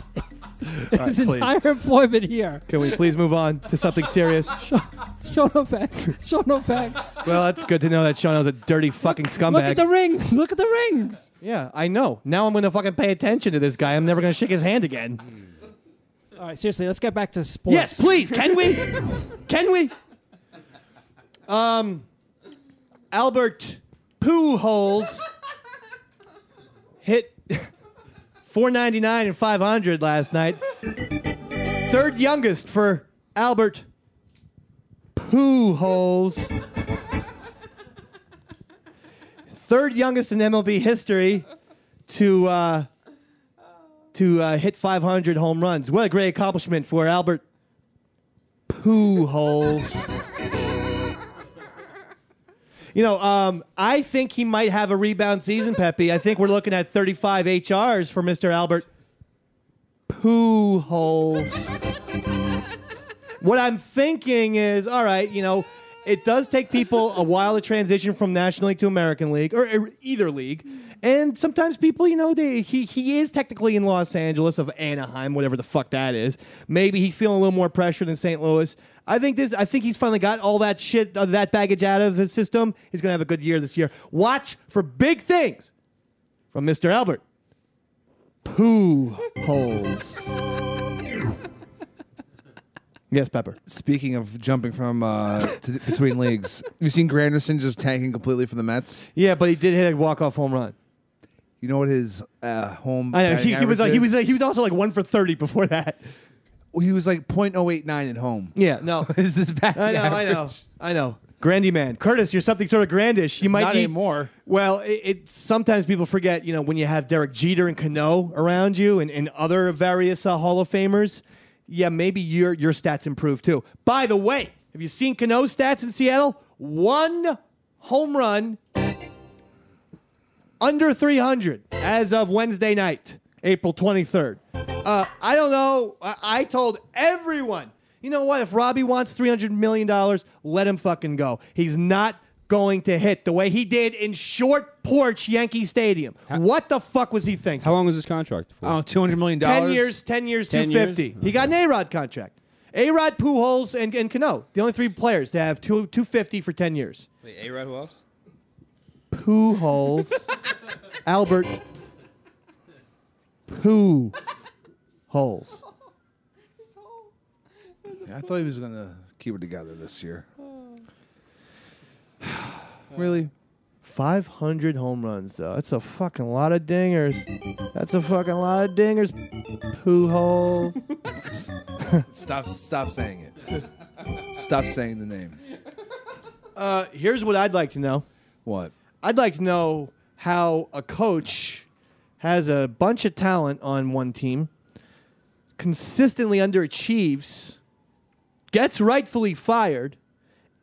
[SPEAKER 6] his
[SPEAKER 3] please.
[SPEAKER 6] entire employment here.
[SPEAKER 3] Can we please move on to something serious?
[SPEAKER 6] Shono facts. Shono facts.
[SPEAKER 3] Well, that's good to know that Sean O's a dirty fucking scumbag.
[SPEAKER 6] Look at the rings. Look at the rings.
[SPEAKER 3] Yeah, I know. Now I'm going to fucking pay attention to this guy. I'm never going to shake his hand again.
[SPEAKER 6] All right, seriously, let's get back to sports.
[SPEAKER 3] Yes, please. Can we? Can we? Albert Poo-Holes hit 499 and 500 last night. Third youngest for Albert Poo-Holes. Third youngest in MLB history to hit 500 home runs. What a great accomplishment for Albert Poo-Holes. I think he might have a rebound season, Pepe. I think we're looking at 35 HRs for Mr. Albert Poo-Holes. What I'm thinking is, all right, it does take people a while to transition from National League to American League, or either league. And sometimes people, he is technically in Los Angeles of Anaheim, whatever the fuck that is. Maybe he's feeling a little more pressure than St. Louis. I think he's finally got all that shit, that baggage out of his system. He's going to have a good year this year. Watch for big things from Mr. Albert Poo-Holes. Yes, Pepper.
[SPEAKER 2] Speaking of jumping from between leagues, have you seen Granderson just tanking completely for the Mets?
[SPEAKER 3] Yeah, but he did hit a walk-off home run.
[SPEAKER 2] You know what his home?
[SPEAKER 3] I know
[SPEAKER 2] batting
[SPEAKER 3] he was
[SPEAKER 2] average is?
[SPEAKER 3] he was also like 1 for 30 before that.
[SPEAKER 2] He was like .089 at home.
[SPEAKER 3] Yeah, no.
[SPEAKER 2] Is this bad?
[SPEAKER 3] I know. Grandy man. Curtis, you're something sort of grandish. You might
[SPEAKER 8] Not
[SPEAKER 3] need
[SPEAKER 8] anymore.
[SPEAKER 3] Well, it sometimes people forget, when you have Derek Jeter and Cano around you and other various Hall of Famers, yeah, maybe your stats improve too. By the way, have you seen Cano's stats in Seattle? 1 home run under 300 as of Wednesday night, April 23rd. I don't know. I told everyone, you know what? If Robbie wants $300 million, let him fucking go. He's not going to hit the way he did in short porch Yankee Stadium. What the fuck was he thinking?
[SPEAKER 8] How long is this contract for?
[SPEAKER 2] Oh, $200 million.
[SPEAKER 3] 10 years, 250.
[SPEAKER 8] years?
[SPEAKER 3] He got an A-Rod contract. A-Rod, Poo-Holes, and Cano. The only three players to have 250 for 10 years.
[SPEAKER 8] Wait, A-Rod, who else?
[SPEAKER 3] Poo-Holes. Albert. Poo-Holes.
[SPEAKER 2] Yeah, I thought he was going to keep it together this year. Really?
[SPEAKER 3] 500 home runs, though. That's a fucking lot of dingers. That's a fucking lot of dingers. Poo-Holes.
[SPEAKER 2] Stop saying it. Stop saying the name.
[SPEAKER 3] Here's what I'd like to know.
[SPEAKER 2] What?
[SPEAKER 3] I'd like to know how a coach has a bunch of talent on one team, consistently underachieves, gets rightfully fired,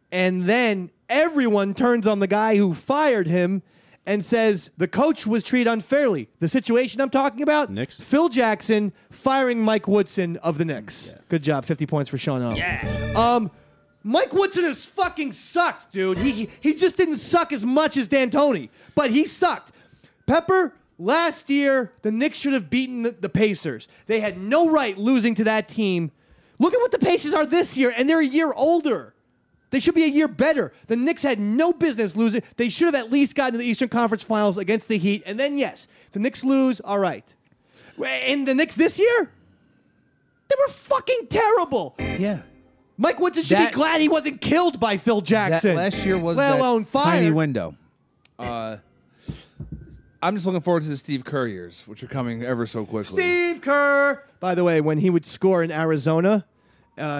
[SPEAKER 3] and then everyone turns on the guy who fired him and says the coach was treated unfairly. The situation I'm talking about?
[SPEAKER 8] Knicks?
[SPEAKER 3] Phil Jackson firing Mike Woodson of the Knicks. Yeah. Good job. 50 points for Sean O.
[SPEAKER 8] Yeah.
[SPEAKER 3] Mike Woodson has fucking sucked, dude. He just didn't suck as much as D'Antoni, but he sucked. Pepper, last year, the Knicks should have beaten the Pacers. They had no right losing to that team. Look at what the Pacers are this year, and they're a year older. They should be a year better. The Knicks had no business losing. They should have at least gotten to the Eastern Conference Finals against the Heat, and then, yes, if the Knicks lose, all right. And the Knicks this year? They were fucking terrible.
[SPEAKER 2] Yeah.
[SPEAKER 3] Mike Woodson should be glad he wasn't killed by Phil Jackson.
[SPEAKER 2] That last year was
[SPEAKER 3] let alone
[SPEAKER 2] that tiny
[SPEAKER 3] fired.
[SPEAKER 2] window. I'm just looking forward to the Steve Kerr years, which are coming ever so quickly.
[SPEAKER 3] Steve Kerr. By the way, when he would score in Arizona,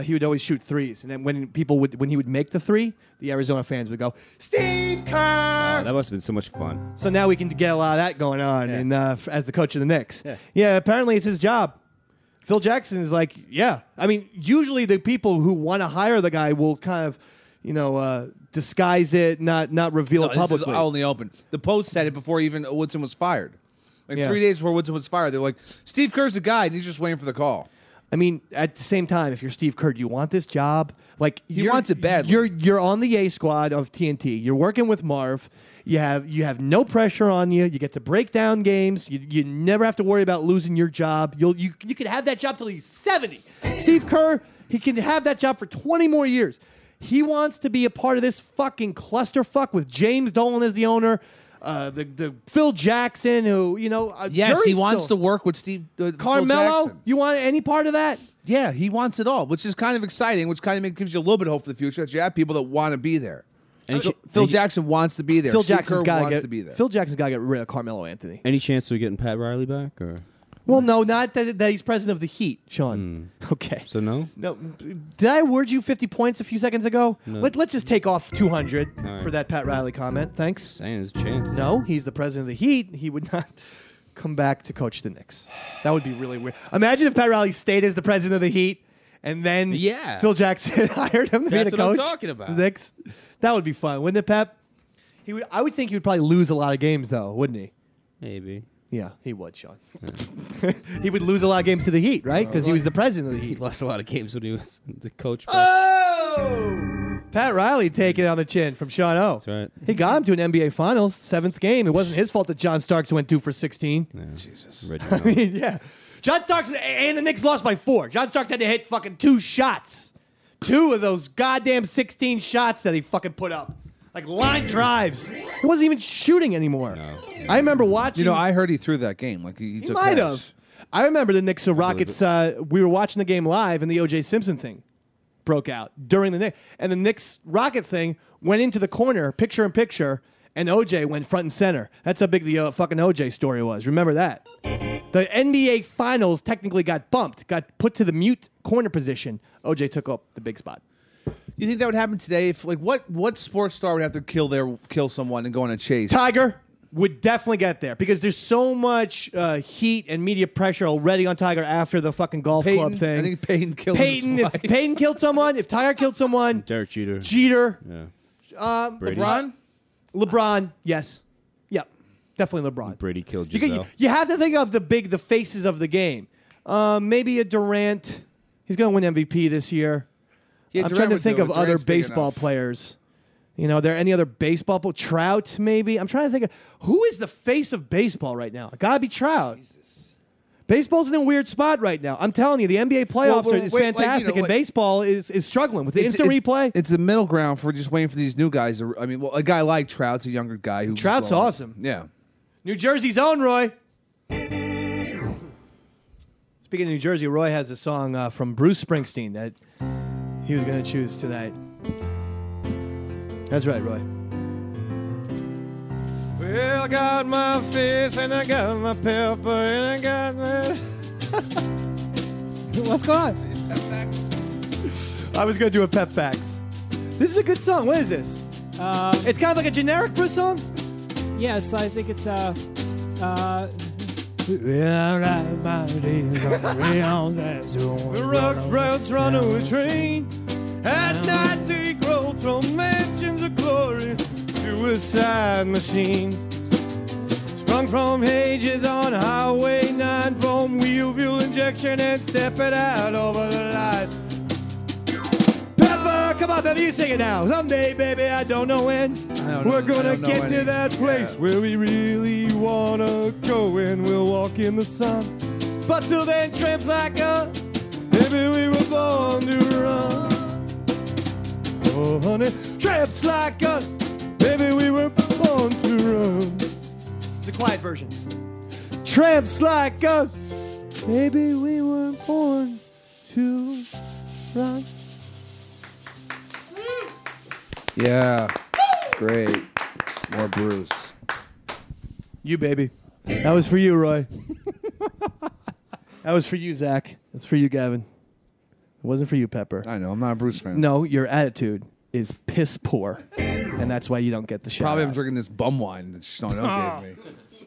[SPEAKER 3] he would always shoot threes, and then when he would make the three, the Arizona fans would go, "Steve Kerr."
[SPEAKER 8] That must have been so much fun.
[SPEAKER 3] So now we can get a lot of that going on, and as the coach of the Knicks. Yeah, apparently it's his job. Phil Jackson is like, yeah. I mean, usually the people who want to hire the guy will kind of, disguise it, not reveal it publicly.
[SPEAKER 2] This is out in the open. The Post said it before even Woodson was fired. 3 days before Woodson was fired, they're like, Steve Kerr's the guy, and he's just waiting for the call.
[SPEAKER 3] I mean, at the same time, if you're Steve Kerr, do you want this job? Like
[SPEAKER 2] he wants it badly.
[SPEAKER 3] You're on the A squad of TNT. You're working with Marv. You have no pressure on you. You get to break down games. You never have to worry about losing your job. You can have that job till he's 70. Steve Kerr, he can have that job for 20 more years. He wants to be a part of this fucking clusterfuck with James Dolan as the owner. The Phil Jackson, who
[SPEAKER 2] yes, he wants to work with
[SPEAKER 3] Carmelo. You want any part of that?
[SPEAKER 2] Yeah, he wants it all, which is kind of exciting. Which kind of gives you a little bit of hope for the future. That you have people that want to be there. And Phil Jackson wants to be there.
[SPEAKER 3] Phil Jackson's got
[SPEAKER 2] to be there.
[SPEAKER 3] Phil Jackson's got to get rid of Carmelo Anthony.
[SPEAKER 8] Any chance of getting Pat Riley back? Or
[SPEAKER 3] well, no, not that he's president of the Heat, Sean. Okay.
[SPEAKER 8] So no?
[SPEAKER 3] No. Did I award you 50 points a few seconds ago?
[SPEAKER 8] No.
[SPEAKER 3] Let's just take off 200
[SPEAKER 8] right.
[SPEAKER 3] for that Pat Riley comment. Thanks.
[SPEAKER 8] Saying there's a chance.
[SPEAKER 3] No, he's the president of the Heat. He would not come back to coach the Knicks. That would be really weird. Imagine if Pat Riley stayed as the president of the Heat and then Phil Jackson hired him to be the coach.
[SPEAKER 8] That's what I'm talking about.
[SPEAKER 3] The Knicks. That would be fun, wouldn't it, Pep? I would think he would probably lose a lot of games, though, wouldn't he?
[SPEAKER 8] Maybe.
[SPEAKER 3] Yeah, he would, Sean. He would lose a lot of games to the Heat, right? Because he was the president of the
[SPEAKER 8] He
[SPEAKER 3] Heat.
[SPEAKER 8] lost a lot of games when he was the coach.
[SPEAKER 3] Oh! Pat Riley taking it on the chin from Sean O.
[SPEAKER 8] That's right.
[SPEAKER 3] He got him to an NBA Finals, 7th game. It wasn't his fault that John Starks went 2 for 16.
[SPEAKER 8] Yeah.
[SPEAKER 2] Jesus.
[SPEAKER 3] I mean, yeah. John Starks and the Knicks lost by 4. John Starks had to hit fucking 2 shots. 2 of those goddamn 16 shots that he fucking put up. Like line drives. He wasn't even shooting anymore.
[SPEAKER 8] No.
[SPEAKER 3] I remember watching.
[SPEAKER 2] I heard he threw that game. Like he took
[SPEAKER 3] might
[SPEAKER 2] cash.
[SPEAKER 3] have. I remember the Knicks and Rockets. We were watching the game live, and the O.J. Simpson thing broke out during the Knicks. And the Knicks Rockets thing went into the corner, picture in picture, and O.J. went front and center. That's how big the fucking O.J. story was. Remember that? The NBA Finals technically got bumped, got put to the mute corner position. O.J. took up the big spot.
[SPEAKER 2] You think that would happen today? If what sports star would have to kill someone and go on a chase?
[SPEAKER 3] Tiger would definitely get there because there's so much heat and media pressure already on Tiger after the fucking golf club thing.
[SPEAKER 2] I think Peyton killed
[SPEAKER 3] Peyton. If Peyton killed someone, if Tiger killed someone,
[SPEAKER 8] Derek
[SPEAKER 3] Jeter.
[SPEAKER 8] Yeah.
[SPEAKER 2] LeBron.
[SPEAKER 3] LeBron. Yes. Yep. Definitely LeBron.
[SPEAKER 8] Brady killed
[SPEAKER 3] You,
[SPEAKER 8] Giselle.
[SPEAKER 3] you have to think of the faces of the game. Maybe a Durant. He's going to win MVP this year.
[SPEAKER 2] Yeah,
[SPEAKER 3] I'm
[SPEAKER 2] Durant
[SPEAKER 3] trying to
[SPEAKER 2] would
[SPEAKER 3] think
[SPEAKER 2] do
[SPEAKER 3] of
[SPEAKER 2] it.
[SPEAKER 3] other
[SPEAKER 2] Durant's big
[SPEAKER 3] baseball
[SPEAKER 2] enough.
[SPEAKER 3] players. You know, are there any other baseball? Trout, maybe. I'm trying to think of who is the face of baseball right now. Gotta be Trout. Baseball's in a weird spot right now. I'm telling you, the NBA playoffs is fantastic, and baseball is struggling with the instant replay.
[SPEAKER 2] It's the middle ground for just waiting for these new guys. I mean, well, a guy like Trout's a younger guy who
[SPEAKER 3] Trout's awesome.
[SPEAKER 2] Yeah.
[SPEAKER 3] New Jersey's own Roy. Speaking of New Jersey, Roy has a song from Bruce Springsteen that he was going to choose tonight. That's right, Roy. Well, I got my fish and I got my pepper and I got my...
[SPEAKER 6] What's going on?
[SPEAKER 3] I was going to do a pep facts. This is a good song. What is this? It's kind of like a generic Bruce song?
[SPEAKER 6] Yeah, I think it's
[SPEAKER 3] The rocks run a train. At night they grow from mansions of glory. Suicide machines. Sprung from ages on Highway 9. From wheel injection and step it out over the line. Pepper, come on, baby, you sing it now. Someday, baby, I don't know when. We're gonna get to that place where we really wanna go, and we'll walk in the sun. But till then, tramps like us, baby, we were born to run. Oh, honey, tramps like us, baby, we were born to run. It's a quiet version. Tramps like us, baby, we were born to run.
[SPEAKER 2] Yeah. Great. More Bruce.
[SPEAKER 3] You, baby. That was for you, Roy. That was for you, Zach. That's for you, Gavin. It wasn't for you, Pepper.
[SPEAKER 2] I know. I'm not a Bruce fan.
[SPEAKER 3] No, your attitude is piss poor, and that's why you don't get the shout
[SPEAKER 2] Probably
[SPEAKER 3] out.
[SPEAKER 2] I'm drinking this bum wine that Shauno gave me.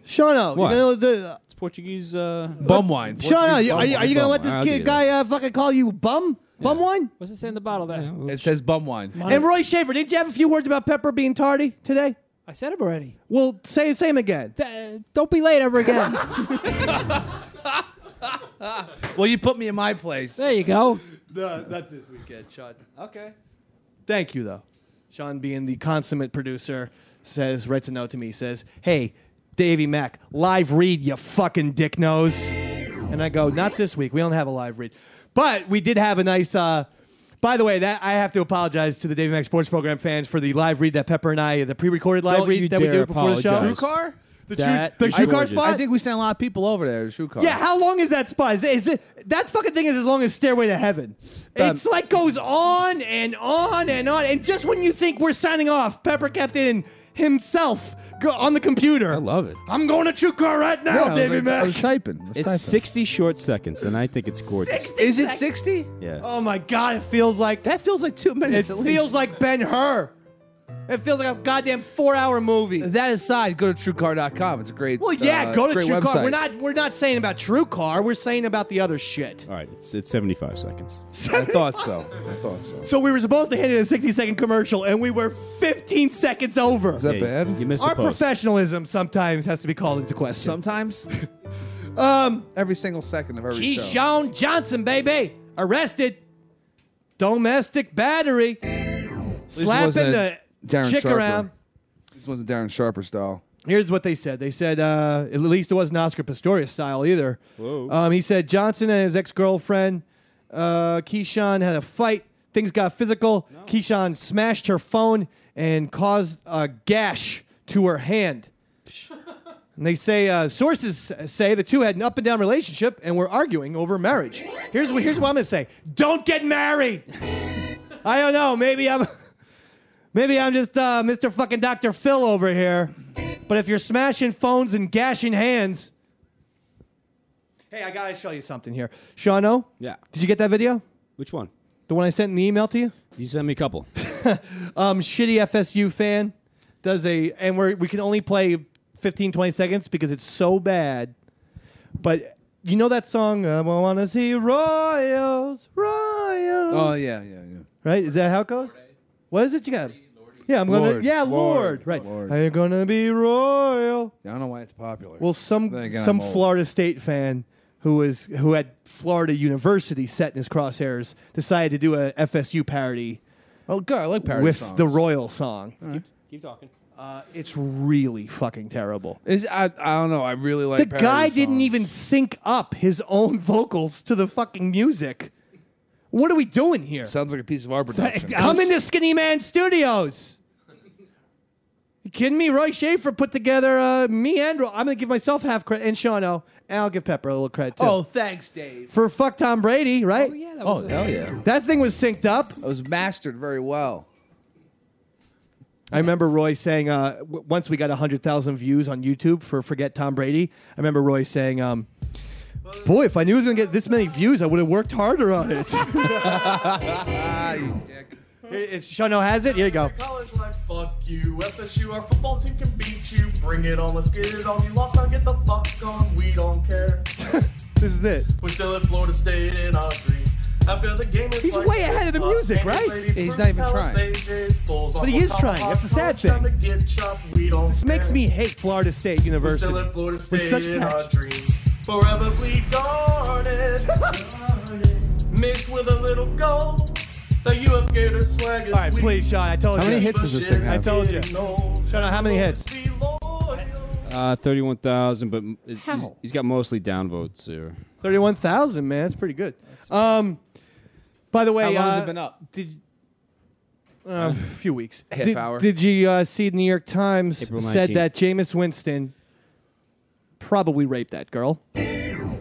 [SPEAKER 3] Shauno,
[SPEAKER 8] What?
[SPEAKER 3] you know the
[SPEAKER 8] It's Portuguese.
[SPEAKER 2] Bum wine.
[SPEAKER 3] Shauno,
[SPEAKER 2] Portuguese
[SPEAKER 3] are you
[SPEAKER 2] bum
[SPEAKER 3] going to
[SPEAKER 2] wine.
[SPEAKER 3] let this
[SPEAKER 8] I'll
[SPEAKER 3] kid
[SPEAKER 8] do
[SPEAKER 3] guy fucking call you bum? Bum wine?
[SPEAKER 6] What's it say in the bottle there?
[SPEAKER 2] It says bum wine.
[SPEAKER 3] And Roy Schaefer, didn't you have a few words about Pepper being tardy today?
[SPEAKER 6] I said it already.
[SPEAKER 3] Well, say him again.
[SPEAKER 6] Don't be late ever again.
[SPEAKER 2] Well, you put me in my place.
[SPEAKER 6] There you go.
[SPEAKER 3] Not this weekend, Sean.
[SPEAKER 6] Okay.
[SPEAKER 3] Thank you, though. Sean, being the consummate producer, writes a note to me, says, "Hey, Davey Mac, live read, you fucking dick nose." And I go, "Not this week. We don't have a live read." But we did have a nice... by the way, that I have to apologize to the Davey Mac Sports Program fans for the live read that Pepper and I, the pre-recorded live
[SPEAKER 8] Don't you
[SPEAKER 3] read that we
[SPEAKER 8] dare
[SPEAKER 3] do before the show.
[SPEAKER 8] apologize.
[SPEAKER 2] Shoe car?
[SPEAKER 3] The shoe car spot?
[SPEAKER 2] I think we sent a lot of people over there to shoe car.
[SPEAKER 3] Yeah, how long is that spot? Is it that fucking thing is as long as Stairway to Heaven. It's like goes on and on and on. And just when you think we're signing off, Pepper kept in himself on the computer.
[SPEAKER 8] I love it.
[SPEAKER 3] I'm going to True Car right now,
[SPEAKER 2] Yeah,
[SPEAKER 3] Davey
[SPEAKER 2] I
[SPEAKER 3] Mac.
[SPEAKER 2] was typing.
[SPEAKER 8] It's 60 short seconds, and I think it's gorgeous.
[SPEAKER 2] Is it 60?
[SPEAKER 8] Yeah.
[SPEAKER 3] Oh my God, it feels like
[SPEAKER 2] That feels like 2 minutes.
[SPEAKER 3] it
[SPEAKER 2] at
[SPEAKER 3] feels
[SPEAKER 2] least.
[SPEAKER 3] like Ben-Hur. It feels like a goddamn 4-hour movie.
[SPEAKER 2] That aside, go to truecar.com. It's a great.
[SPEAKER 3] Well, yeah, go to
[SPEAKER 2] great
[SPEAKER 3] True Car.
[SPEAKER 2] website.
[SPEAKER 3] We're not saying about True Car. We're saying about the other shit.
[SPEAKER 8] All right, it's 75 seconds.
[SPEAKER 2] I thought so.
[SPEAKER 3] So we were supposed to hit a 60-second commercial, and we were 15 seconds over.
[SPEAKER 2] Is that bad?
[SPEAKER 8] You missed
[SPEAKER 3] Our
[SPEAKER 8] the post.
[SPEAKER 3] professionalism sometimes has to be called into question.
[SPEAKER 2] Sometimes. Every single second of every show.
[SPEAKER 3] Keyshawn Johnson, baby, arrested. Domestic battery. Slapping
[SPEAKER 2] wasn't
[SPEAKER 3] the
[SPEAKER 2] Darren
[SPEAKER 3] chick
[SPEAKER 2] Sharper.
[SPEAKER 3] around.
[SPEAKER 2] This wasn't Darren Sharper style.
[SPEAKER 3] Here's what they said. They said, at least it wasn't Oscar Pistorius style either.
[SPEAKER 8] Whoa.
[SPEAKER 3] He said Johnson and his ex-girlfriend, Keyshawn, had a fight. Things got physical. No. Keyshawn smashed her phone and caused a gash to her hand. And they say, sources say the two had an up-and-down relationship and were arguing over marriage. Here's what I'm going to say. Don't get married. I don't know. Maybe I'm just Mr. fucking Dr. Phil over here. But if you're smashing phones and gashing hands... Hey, I got to show you something here. Shauno?
[SPEAKER 8] Yeah.
[SPEAKER 3] Did you get that video?
[SPEAKER 8] Which one?
[SPEAKER 3] The one I sent in the email to you?
[SPEAKER 8] You sent me a couple.
[SPEAKER 3] Shitty FSU fan does and we can only play 15, 20 seconds because it's so bad. But you know that song, I want to see Royals, Royals.
[SPEAKER 2] Oh, yeah.
[SPEAKER 3] Right? Is that how it goes? What is it you got? Yeah, I'm gonna.
[SPEAKER 2] Lord.
[SPEAKER 3] Yeah,
[SPEAKER 2] Lord.
[SPEAKER 3] Lord. Right.
[SPEAKER 2] Lord.
[SPEAKER 3] I'm gonna be royal.
[SPEAKER 2] I don't know why it's popular.
[SPEAKER 3] Well,
[SPEAKER 2] Then again,
[SPEAKER 3] some
[SPEAKER 2] I'm old.
[SPEAKER 3] Florida State fan who had Florida University set in his crosshairs decided to do a FSU parody
[SPEAKER 2] Oh, good. I like parody
[SPEAKER 3] with
[SPEAKER 2] songs.
[SPEAKER 3] the royal song.
[SPEAKER 8] Keep talking.
[SPEAKER 3] It's really fucking terrible.
[SPEAKER 2] I don't know. I really like
[SPEAKER 3] The
[SPEAKER 2] parody
[SPEAKER 3] guy didn't
[SPEAKER 2] songs.
[SPEAKER 3] even sync up his own vocals to the fucking music. What are we doing here?
[SPEAKER 2] Sounds like a piece of art production.
[SPEAKER 3] Come into Skinny Man Studios. You kidding me? Roy Schaefer put together me and I'm going to give myself half credit, and Shawno, and I'll give Pepper a little credit too.
[SPEAKER 2] Oh, thanks, Dave.
[SPEAKER 3] For Fuck Tom Brady, right?
[SPEAKER 6] Oh yeah, that was.
[SPEAKER 2] hell yeah.
[SPEAKER 3] That thing was synced up.
[SPEAKER 2] It was mastered very well.
[SPEAKER 3] I remember Roy saying, once we got 100,000 views on YouTube for Forget Tom Brady, I remember Roy saying, boy, if I knew it was going to get this many views, I would have worked harder on it.
[SPEAKER 2] You dick.
[SPEAKER 3] Shawno has it. Here you go.
[SPEAKER 10] College like fuck you, FSU, our football team can beat you. Bring it on, let's get it on. You lost, now get the fuck on. We don't care.
[SPEAKER 3] This is it.
[SPEAKER 10] We're still at Florida State in our dreams. After the game is
[SPEAKER 3] He's
[SPEAKER 10] like
[SPEAKER 3] way ahead of the music, right?
[SPEAKER 2] He's not even trying.
[SPEAKER 3] But he is trying. That's the sad thing. This makes me hate Florida State University.
[SPEAKER 10] Still at Florida
[SPEAKER 3] with
[SPEAKER 10] State
[SPEAKER 3] such
[SPEAKER 10] in our
[SPEAKER 3] passion.
[SPEAKER 10] dreams. Forever bleed guarded. Mixed with a little gold. The UF Gator swag is
[SPEAKER 3] All right, please, Sean. I told
[SPEAKER 2] How
[SPEAKER 3] you.
[SPEAKER 2] many hits does this thing have?
[SPEAKER 3] I told you. Shawno, how many hits?
[SPEAKER 8] 31,000, but
[SPEAKER 2] How?
[SPEAKER 8] he's got mostly downvotes here.
[SPEAKER 3] 31,000, man. That's pretty good. By the way,
[SPEAKER 2] How long has it been up?
[SPEAKER 3] A few weeks.
[SPEAKER 2] Half hour.
[SPEAKER 3] Did you see the New York Times
[SPEAKER 8] April
[SPEAKER 3] said
[SPEAKER 8] 19th.
[SPEAKER 3] that Jameis Winston probably raped that girl?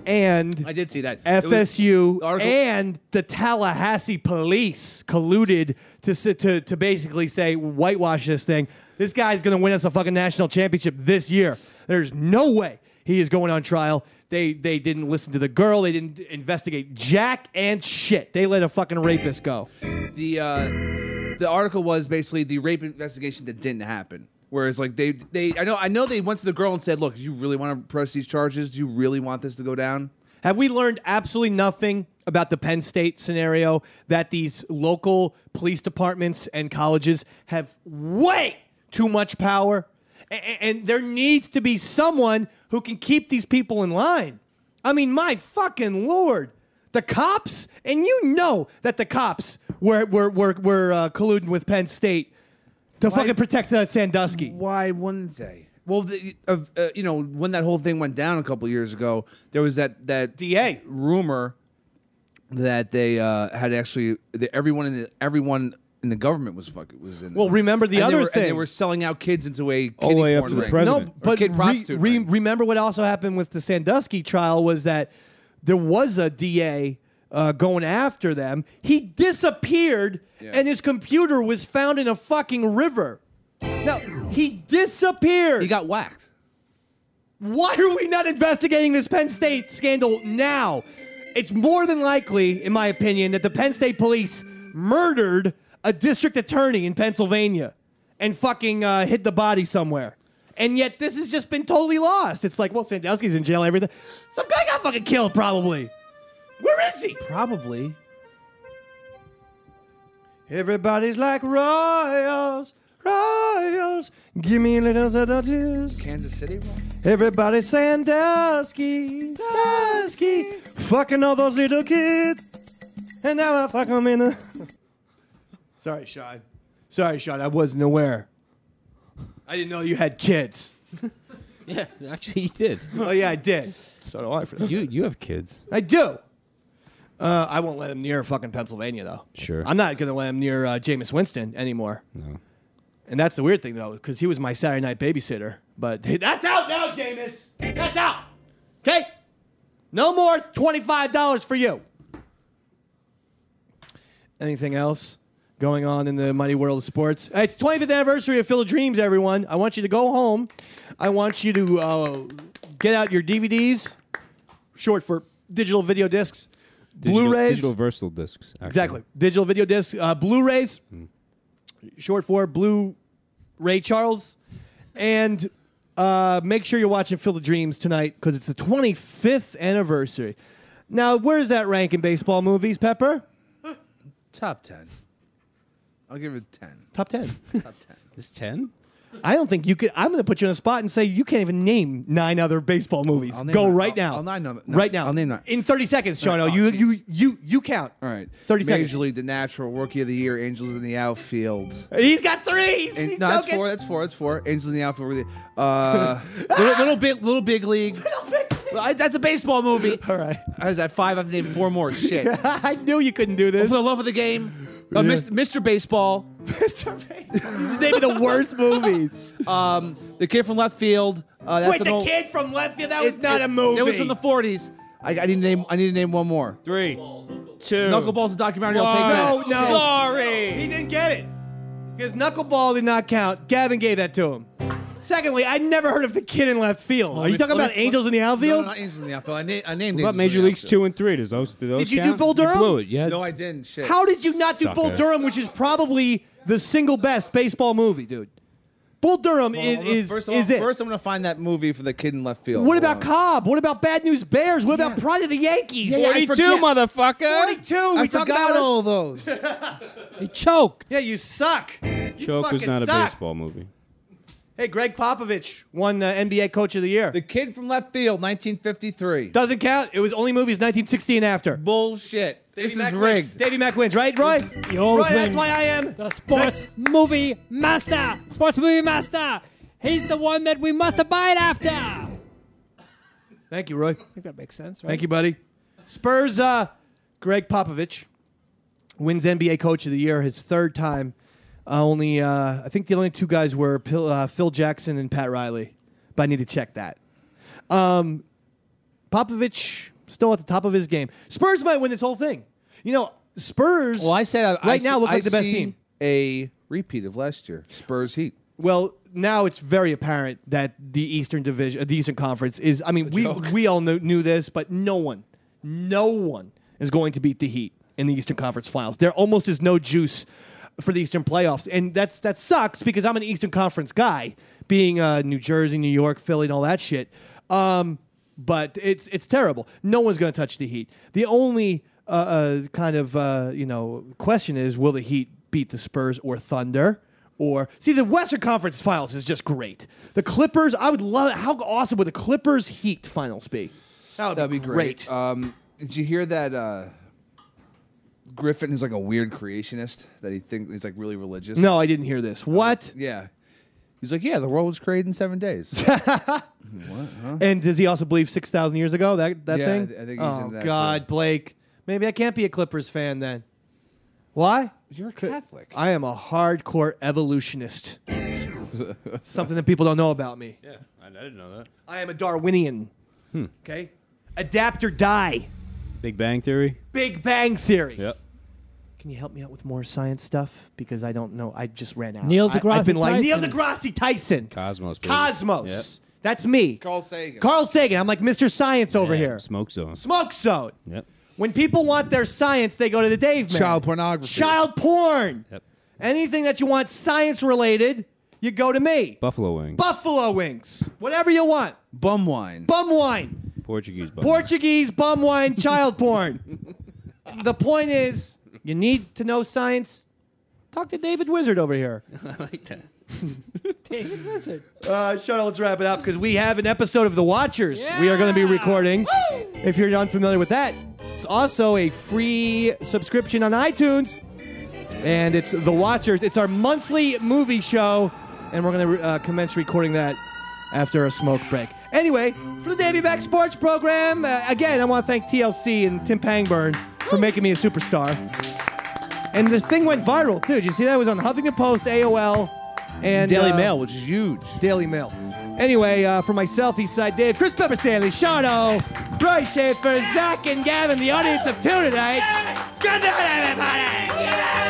[SPEAKER 3] And
[SPEAKER 2] I did see that. It was-
[SPEAKER 3] FSU
[SPEAKER 2] the article-
[SPEAKER 3] and the Tallahassee police colluded to basically say, whitewash this thing. This guy's going to win us a fucking national championship this year. There's no way he is going on trial. They didn't listen to the girl. They didn't investigate jack and shit. They let a fucking rapist go.
[SPEAKER 2] The article was basically the rape investigation that didn't happen. Whereas like I know they went to the girl and said, "Look, do you really want to press these charges? Do you really want this to go down?"
[SPEAKER 3] Have we learned absolutely nothing about the Penn State scenario, that these local police departments and colleges have way too much power? And there needs to be someone who can keep these people in line. I mean, my fucking Lord. The cops, and you know that the cops were colluding with Penn State to fucking protect Sandusky.
[SPEAKER 2] Why wouldn't they? Well, when that whole thing went down a couple years ago, there was that
[SPEAKER 3] DA
[SPEAKER 2] rumor that they had actually everyone in the government was in.
[SPEAKER 3] Well, remember the other thing.
[SPEAKER 2] and they were selling out kids into a
[SPEAKER 8] All the way
[SPEAKER 2] kiddie
[SPEAKER 8] up
[SPEAKER 2] porn
[SPEAKER 8] to the
[SPEAKER 2] ring.
[SPEAKER 8] president.
[SPEAKER 3] No, but
[SPEAKER 2] kid prostitute ring.
[SPEAKER 3] remember what also happened with the Sandusky trial was that there was a DA going after them. He disappeared, and his computer was found in a fucking river. Now, he disappeared.
[SPEAKER 2] He got whacked.
[SPEAKER 3] Why are we not investigating this Penn State scandal now? It's more than likely, in my opinion, that the Penn State police murdered a district attorney in Pennsylvania and fucking hid the body somewhere. And yet this has just been totally lost. It's like, well, Sandusky's in jail, everything. Some guy got fucking killed, probably. Where is he?
[SPEAKER 2] Probably.
[SPEAKER 3] Everybody's like royals, royals. Give me a little seductions.
[SPEAKER 2] Kansas City.
[SPEAKER 3] Everybody's Sandusky, Sandusky. Fucking all those little kids. And now I fuck them in a... Sorry, Sean. I wasn't aware. I didn't know you had kids.
[SPEAKER 8] Yeah, actually, he did.
[SPEAKER 3] Oh, yeah, I did. So do I for that.
[SPEAKER 8] You have kids.
[SPEAKER 3] I do. I won't let him near fucking Pennsylvania, though.
[SPEAKER 8] Sure.
[SPEAKER 3] I'm not going to let him near Jameis Winston anymore.
[SPEAKER 8] No.
[SPEAKER 3] And that's the weird thing, though, because he was my Saturday night babysitter. But that's out now, Jameis. That's out. Okay? No more $25 for you. Anything else going on in the mighty world of sports? It's 25th anniversary of Field of Dreams, everyone. I want you to go home. I want you to get out your DVDs, short for digital video discs, Blu-rays.
[SPEAKER 8] Digital versatile discs. Actually.
[SPEAKER 3] Exactly. Digital video discs, Blu-rays, short for Blu-ray Charles. And make sure you're watching Field of Dreams tonight because it's the 25th anniversary. Now, where's that rank in baseball movies, Pepper?
[SPEAKER 2] Top 10. I'll give it 10.
[SPEAKER 3] Top 10.
[SPEAKER 2] Top 10.
[SPEAKER 8] Is 10?
[SPEAKER 3] I don't think you could. I'm going to put you on a spot and say you can't even name 9 other baseball movies. Go right now.
[SPEAKER 2] I'll name them.
[SPEAKER 3] Right now.
[SPEAKER 2] I'll name 9.
[SPEAKER 3] In 30 seconds, Shano. You count.
[SPEAKER 2] All right.
[SPEAKER 3] 30 seconds.
[SPEAKER 2] Major League, The Natural, Rookie of the Year, Angels in the Outfield.
[SPEAKER 3] He's got 3. He's
[SPEAKER 2] No, that's
[SPEAKER 3] joking.
[SPEAKER 2] 4. That's 4. Angels in the Outfield. Little Big League. Well, that's a baseball movie.
[SPEAKER 3] All right.
[SPEAKER 2] I was at 5. I've named 4 more. Shit.
[SPEAKER 3] I knew you couldn't do this.
[SPEAKER 2] For the Love of the Game. Mr. Baseball.
[SPEAKER 3] Mr. Baseball. These are naming the worst movies.
[SPEAKER 2] The Kid from Left Field.
[SPEAKER 3] Wait, the Kid from Left Field? That was not a movie.
[SPEAKER 2] It was from the 40s. I need to name one more.
[SPEAKER 8] 3, 2.
[SPEAKER 2] Knuckleball's a documentary. I'll take that.
[SPEAKER 3] No.
[SPEAKER 8] Sorry.
[SPEAKER 3] He didn't get it. Because Knuckleball did not count. Gavin gave that to him. Secondly, I never heard of the Kid in Left Field. Are you talking about Angels in the Outfield?
[SPEAKER 2] No, not Angels in the Outfield. I named
[SPEAKER 8] What about Major Leagues 2 and 3? Does those
[SPEAKER 3] Did you
[SPEAKER 8] count?
[SPEAKER 3] do Bull Durham?
[SPEAKER 8] You blew it. Yeah.
[SPEAKER 2] No, I didn't. Shit.
[SPEAKER 3] How did you not do
[SPEAKER 8] Sucker.
[SPEAKER 3] Bull Durham, which is probably the single best baseball movie, dude? Bull Durham is
[SPEAKER 2] First
[SPEAKER 3] it.
[SPEAKER 2] I'm going to find that movie for the Kid in Left Field.
[SPEAKER 3] What
[SPEAKER 2] Hold
[SPEAKER 3] about
[SPEAKER 2] on.
[SPEAKER 3] Cobb? What about Bad News Bears? What about Pride of the Yankees?
[SPEAKER 2] Yeah,
[SPEAKER 8] 42,
[SPEAKER 2] forget-
[SPEAKER 8] motherfucker.
[SPEAKER 3] 42.
[SPEAKER 2] I
[SPEAKER 3] We talked
[SPEAKER 2] forgot
[SPEAKER 3] about it.
[SPEAKER 2] all those.
[SPEAKER 6] He choked.
[SPEAKER 3] Yeah, you suck.
[SPEAKER 8] Choke was
[SPEAKER 3] fucking
[SPEAKER 8] not a
[SPEAKER 3] suck.
[SPEAKER 8] baseball movie.
[SPEAKER 3] Hey, Greg Popovich won NBA Coach of the Year.
[SPEAKER 2] The Kid from Left Field, 1953.
[SPEAKER 3] Doesn't count. It was only movies 1960 and after.
[SPEAKER 2] Bullshit. This
[SPEAKER 3] Davey
[SPEAKER 2] is
[SPEAKER 3] Mac
[SPEAKER 2] rigged.
[SPEAKER 3] Wins. Davey Mac wins, right, Roy?
[SPEAKER 6] You always
[SPEAKER 3] Roy,
[SPEAKER 6] win.
[SPEAKER 3] that's why I am
[SPEAKER 6] The sports movie master. Sports movie master. He's the one that we must abide after.
[SPEAKER 3] Thank you, Roy.
[SPEAKER 6] I think that makes sense, right?
[SPEAKER 3] Thank you, buddy. Spurs, Greg Popovich wins NBA Coach of the Year, his 3rd time. I think the only 2 guys were Phil Jackson and Pat Riley, but I need to check that. Popovich still at the top of his game. Spurs might win this whole thing. You know, Spurs
[SPEAKER 2] Well, I said
[SPEAKER 3] right now look like the best team.
[SPEAKER 2] A repeat of last year. Spurs Heat.
[SPEAKER 3] Well, now it's very apparent that the Eastern Division, the Eastern Conference is. I mean, we all knew this, but no one is going to beat the Heat in the Eastern Conference Finals. There almost is no juice for the Eastern playoffs, and that sucks because I'm an Eastern Conference guy, being New Jersey, New York, Philly, and all that shit. But it's terrible. No one's going to touch the Heat. The only question is, will the Heat beat the Spurs or Thunder? Or see, the Western Conference Finals is just great. The Clippers, I would love. How awesome would the Clippers Heat Finals be? That'd be great.
[SPEAKER 2] Did you hear that Griffin is like a weird creationist? That he thinks he's like really religious?
[SPEAKER 3] No, I didn't hear this. What?
[SPEAKER 2] Yeah. He's like, yeah, the world was created in 7 days. What? Huh?
[SPEAKER 3] And does he also believe 6,000 years ago that
[SPEAKER 2] Yeah,
[SPEAKER 3] thing?
[SPEAKER 2] I think he's
[SPEAKER 3] oh
[SPEAKER 2] into that
[SPEAKER 3] God,
[SPEAKER 2] too.
[SPEAKER 3] Blake. Maybe I can't be a Clippers fan then. Why?
[SPEAKER 2] You're a Catholic.
[SPEAKER 3] I am a hardcore evolutionist. Something that people don't know about me.
[SPEAKER 8] Yeah, I didn't know that.
[SPEAKER 3] I am a Darwinian. Okay? Adapt or die.
[SPEAKER 8] Big Bang Theory?
[SPEAKER 3] Big Bang Theory.
[SPEAKER 8] Yep.
[SPEAKER 3] Can you help me out with more science stuff? Because I don't know. I just ran out.
[SPEAKER 6] Neil
[SPEAKER 3] I've
[SPEAKER 6] deGrasse
[SPEAKER 3] been like, Neil
[SPEAKER 6] Tyson.
[SPEAKER 3] deGrasse Tyson.
[SPEAKER 8] Cosmos. Baby.
[SPEAKER 3] Cosmos.
[SPEAKER 8] Yep.
[SPEAKER 3] That's me.
[SPEAKER 2] Carl Sagan.
[SPEAKER 3] Carl Sagan. I'm like Mr. Science over
[SPEAKER 8] Yeah,
[SPEAKER 3] here.
[SPEAKER 8] Smoke Zone.
[SPEAKER 3] Smoke Zone.
[SPEAKER 8] Yep.
[SPEAKER 3] When people want their science, they go to the Dave Man.
[SPEAKER 2] Child pornography.
[SPEAKER 3] Child porn.
[SPEAKER 8] Yep.
[SPEAKER 3] Anything that you want science related, you go to me.
[SPEAKER 8] Buffalo Wings.
[SPEAKER 3] Buffalo wings. Whatever you want.
[SPEAKER 2] Bum wine.
[SPEAKER 3] Bum wine.
[SPEAKER 8] Portuguese.
[SPEAKER 3] Portuguese bum wine, child porn. The point is, you need to know science. Talk to David Wizard over here.
[SPEAKER 8] I like that.
[SPEAKER 6] David Wizard.
[SPEAKER 3] Shut let's wrap it up because we have an episode of The Watchers we are going to be recording. If you're unfamiliar with that, it's also a free subscription on iTunes. And it's The Watchers. It's our monthly movie show. And we're going to commence recording that after a smoke break. Anyway, for the Davey Mac Sports Program, again, I want to thank TLC and Tim Pangburn for making me a superstar. And the thing went viral, too. Did you see that? It was on Huffington Post, AOL, and
[SPEAKER 2] Daily Mail, which is huge.
[SPEAKER 3] Daily Mail. Anyway, for myself, Eastside Dave, Chris Pepper Stanley, Shano, Roy Schaefer, Zach, and Gavin, the audience of two tonight. Good night, everybody!